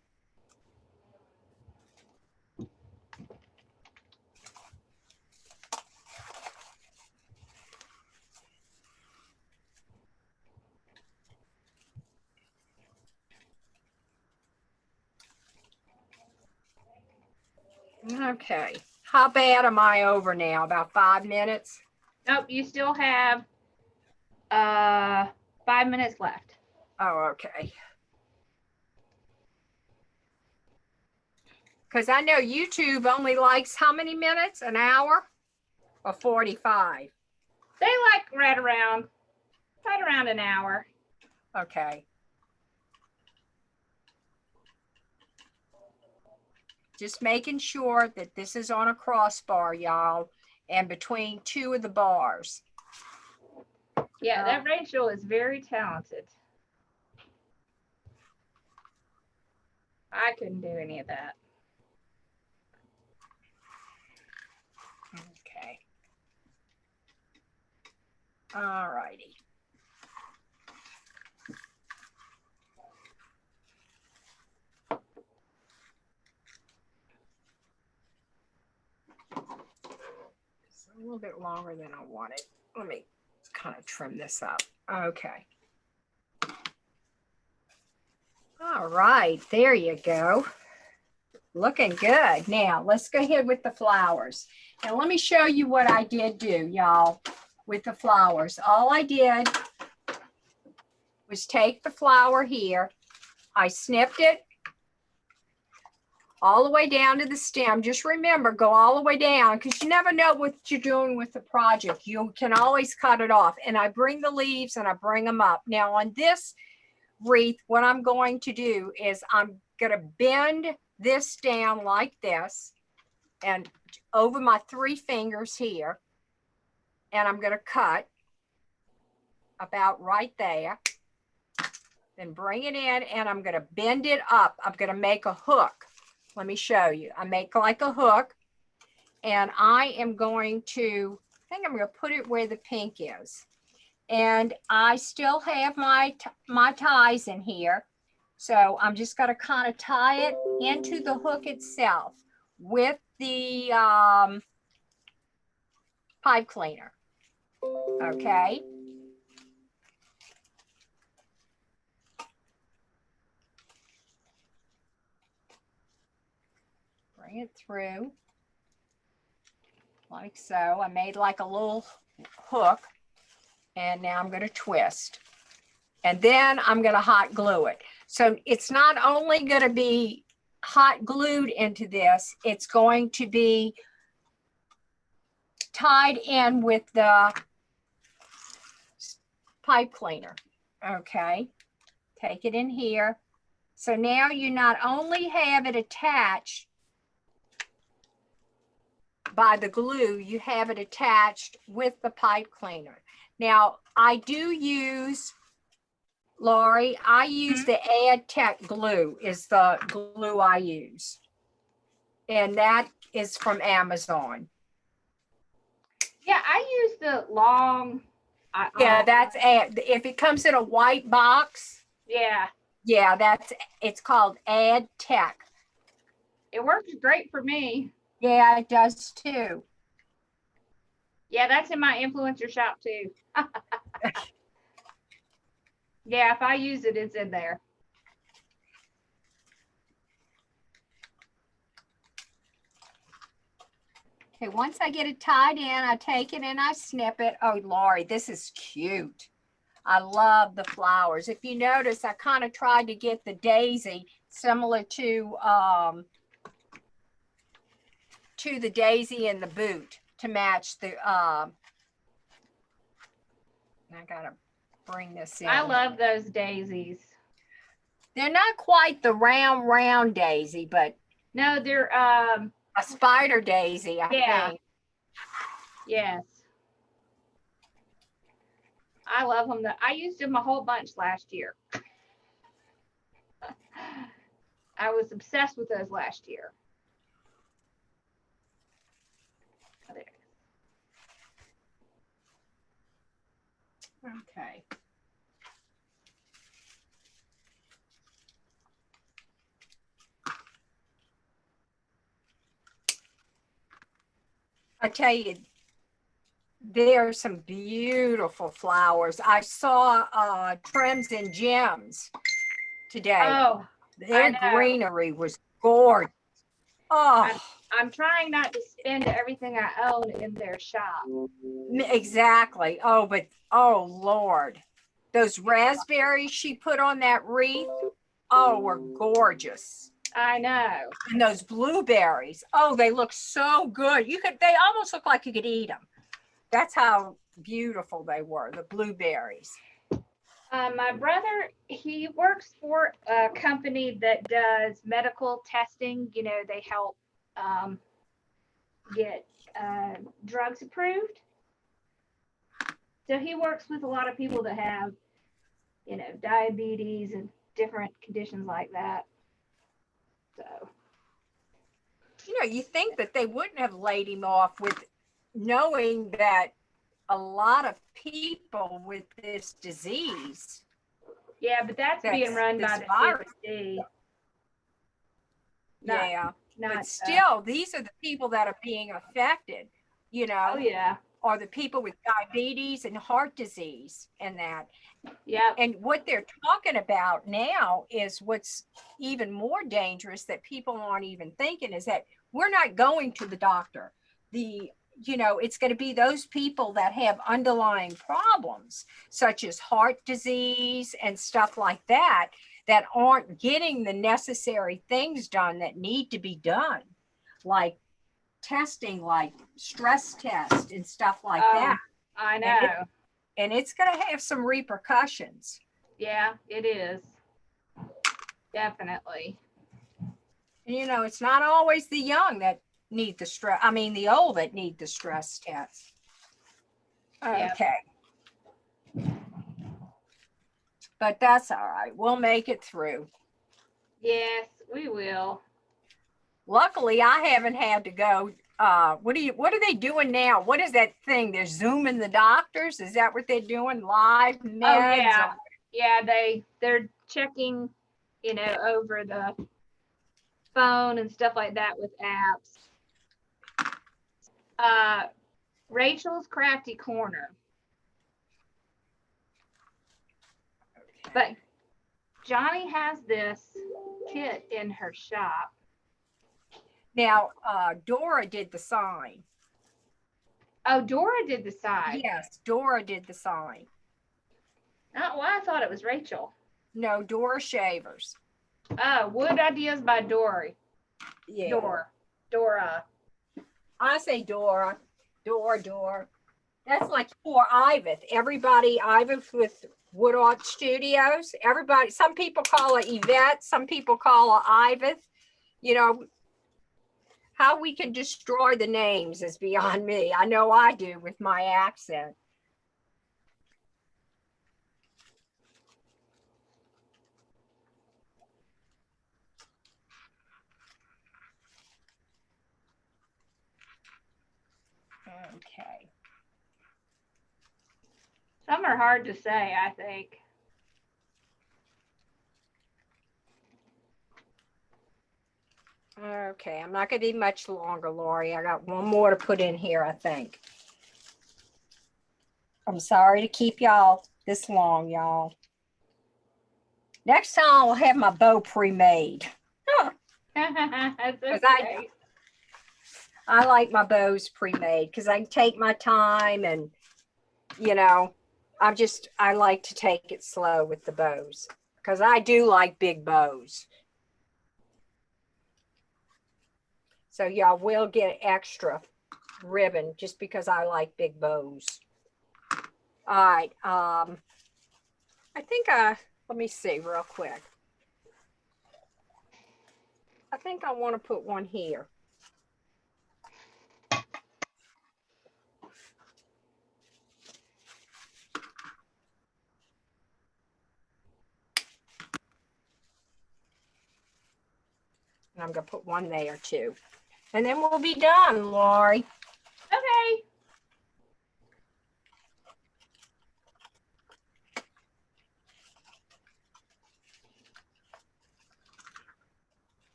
Okay. How bad am I over now? About 5 minutes? Nope, you still have 5 minutes left. Oh, okay. Because I know YouTube only likes how many minutes? An hour or 45? They like right around an hour. Okay. Just making sure that this is on a crossbar, y'all, and between two of the bars. Yeah, that Rachel is very talented. I couldn't do any of that. Okay. All righty. It's a little bit longer than I wanted. Let me kind of trim this up. Okay. All right, there you go. Looking good. Now, let's go ahead with the flowers. And let me show you what I did do, y'all, with the flowers. All I did was take the flower here. I snipped it all the way down to the stem. Just remember, go all the way down because you never know what you're doing with the project. You can always cut it off. And I bring the leaves and I bring them up. Now, on this wreath, what I'm going to do is I'm going to bend this down like this and over my 3 fingers here, and I'm going to cut about right there, then bring it in, and I'm going to bend it up. I'm going to make a hook. Let me show you. I make like a hook, and I am going to, I think I'm going to put it where the pink is, and I still have my ties in here. So I'm just going to kind of tie it into the hook itself with the pipe cleaner. Okay. Bring it through like so. I made like a little hook, and now I'm going to twist. And then I'm going to hot glue it. So it's not only going to be hot glued into this, it's going to be tied in with the pipe cleaner. Okay, take it in here. So now you not only have it attached by the glue, you have it attached with the pipe cleaner. Now, I do use, Laurie, I use the Tech glue is the glue I use. And that is from Amazon. Yeah, I use the long. Yeah, that's if it comes in a white box. Yeah. Yeah, it's called Tech. It works great for me. Yeah, it does too. Yeah, that's in my influencer shop too. Yeah, if I use it, it's in there. Okay, once I get it tied in, I take it and I snip it. Oh, Laurie, this is cute. I love the flowers. If you notice, I kind of tried to get the daisy similar to the daisy in the boot to match the, I gotta bring this in. I love those daisies. They're not quite the round daisy, but no, they're a spider daisy, I think. Yes. I love them. I used them a whole bunch last year. I was obsessed with those last year. Oh, there it is. Okay. I tell you, there are some beautiful flowers. I saw Trims and Gems today. Oh, their greenery was gorgeous. Oh, I'm trying not to spend everything I own in their shop. Exactly. Oh, but oh Lord, those raspberries she put on that wreath, oh, were gorgeous. I know. And those blueberries, oh, they look so good. They almost look like you could eat them. That's how beautiful they were, the blueberries. My brother, he works for a company that does medical testing. You know, they help get drugs approved. So he works with a lot of people that have, you know, diabetes and different conditions like that. So, You know, you think that they wouldn't have laid him off with knowing that a lot of people with this disease. yeah, but that's being run by this the virus. CDC. Yeah, Not but still, these are the people that are being affected, you know, oh yeah, are the people with diabetes and heart disease and that. yeah. And what they're talking about now is what's even more dangerous that people aren't even thinking is that we're not going to the doctor. You know, it's going to be those people that have underlying problems, such as heart disease and stuff like that, that aren't getting the necessary things done that need to be done, like testing, like stress test and stuff like that. I know. And it's going to have some repercussions. Yeah, it is. Definitely. You know, it's not always the young that need the stress. I mean, the old that need the stress test. Okay. Yep. But that's all right. We'll make it through. Yes, we will. Luckily, I haven't had to go. What are they doing now? What is that thing? They're Zooming the doctors? Is that what they're doing? Live meds? Oh yeah. Yeah, they're checking, you know, over the phone and stuff like that with apps. Rachel's Crafty Corner. Okay. But Johnny has this kit in her shop. Now, Dora did the sign. Oh, Dora did the sign. Yes, Dora did the sign. Oh, well, I thought it was Rachel. No, Dora Shavers. Oh, Wood Ideas by Dory. Yeah. Dora. I say Dora. Dora. That's like for Iveth. Everybody, Iveth with Wood Art Studios. Everybody, some people call it Yvette. Some people call it Iveth. You know, how we can destroy the names is beyond me. I know I do with my accent. Okay. Some are hard to say, I think. Okay, I'm not going to be much longer, Lori. I got one more to put in here, I think. I'm sorry to keep y'all this long, y'all. Next time I'll have my bow pre-made. That's okay. I like my bows pre-made because I can take my time and, you know, I like to take it slow with the bows because I do like big bows. So y'all will get extra ribbon just because I like big bows. All right. I think, let me see real quick. I think I want to put one here. And I'm going to put one there too. And then we'll be done, Lori. Okay.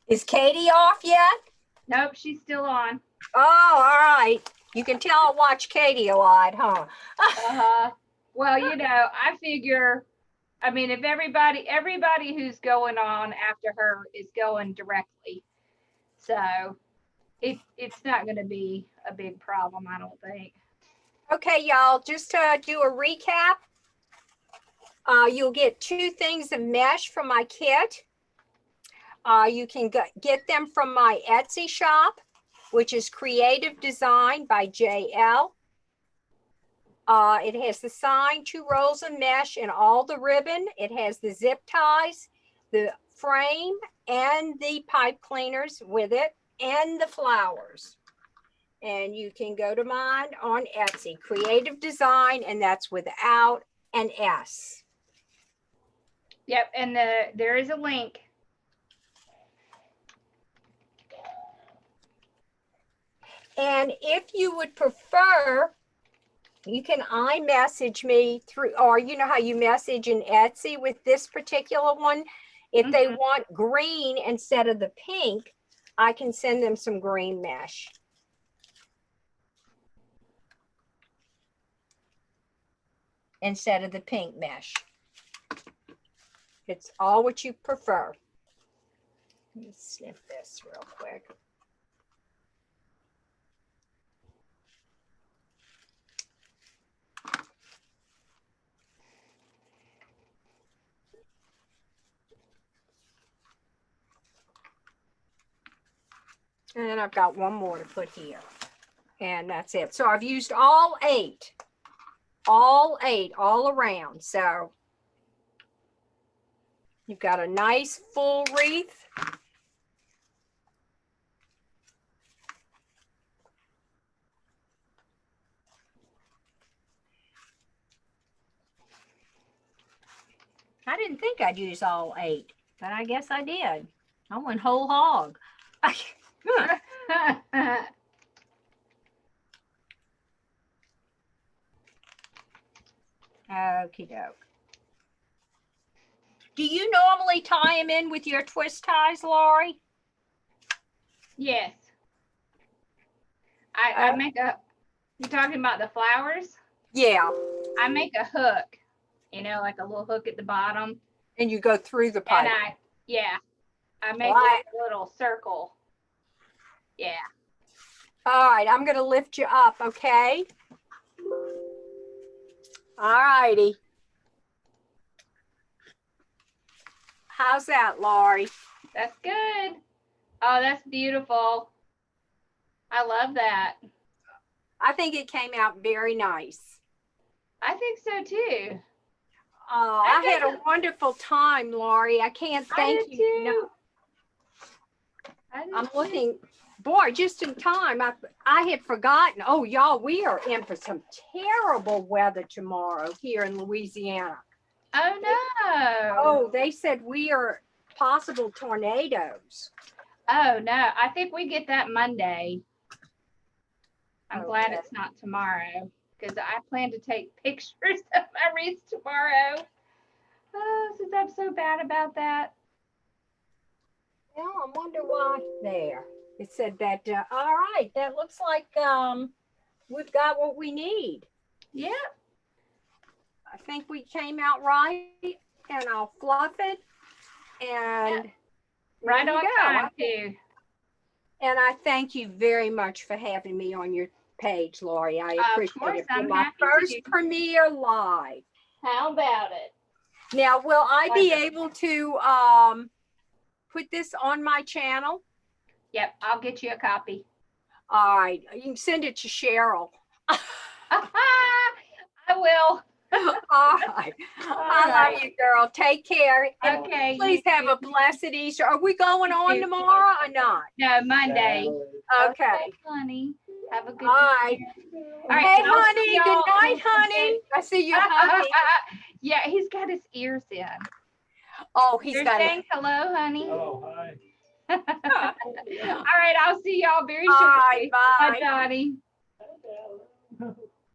Is Katie off yet? Nope, she's still on. Oh, all right. You can tell I watch Katie a lot, huh? Well, you know, I figure, I mean, if everybody who's going on after her is going directly, So it's not going to be a big problem, I don't think. Okay, y'all, just to do a recap, you'll get 2 things of mesh from my kit. You can get them from my Etsy shop, which is Creative Design by JL. It has the sign, 2 rolls of mesh, and all the ribbon. It has the zip ties, the frame, and the pipe cleaners with it, and the flowers. And you can go to mine on Etsy, Creative Design, and that's without an S. Yep, and there is a link. And if you would prefer, you can iMessage me through, or you know how you message in Etsy with this particular one. If they want green instead of the pink, I can send them some green mesh. Instead of the pink mesh. It's all what you prefer. Let me snip this real quick. And I've got one more to put here. And that's it. So I've used all 8. All 8 all around. So you've got a nice full wreath. I didn't think I'd use all 8, but I guess I did. I went whole hog. Okie doke. Do you normally tie them in with your twist ties, Lori? Yes. I make a, you're talking about the flowers? Yeah. I make a hook, you know, like a little hook at the bottom. And you go through the pipe. And I make like a little circle. Yeah. All right, I'm going to lift you up, okay? All righty. How's that, Lori? That's good. Oh, that's beautiful. I love that. I think it came out very nice. I think so too. Oh, I had a wonderful time, Lori. I can't thank you enough. I'm looking, boy, just in time. I had forgotten. Oh, y'all, we are in for some terrible weather tomorrow here in Louisiana. Oh, no. Oh, they said we are possible tornadoes. Oh, no. I think we get that Monday. I'm glad it's not tomorrow because I plan to take pictures of my wreaths tomorrow. Oh, since I'm so bad about that. Well, I wonder why there. It said that, all right, that looks like we've got what we need. Yep. I think we came out right, and I'll fluff it. And right on time, too. And I thank you very much for having me on your page, Lori. I appreciate it. For my first premiere live. How about it? Now, will I be able to put this on my channel? Yep, I'll get you a copy. All right, you can send it to Cheryl. I will. All right. I love you, girl. Take care. And okay. Please have a blessed Easter. Are we going on tomorrow or not? No, Monday. Okay. Honey. Have a good All right. All right. Hey, honey. Good night, honey. I see you, honey. Yeah, he's got his ears in. Oh, he's got saying hello, honey. Oh, hi. All right. I'll see y'all very shortly. All right. Bye. Bye, Johnny.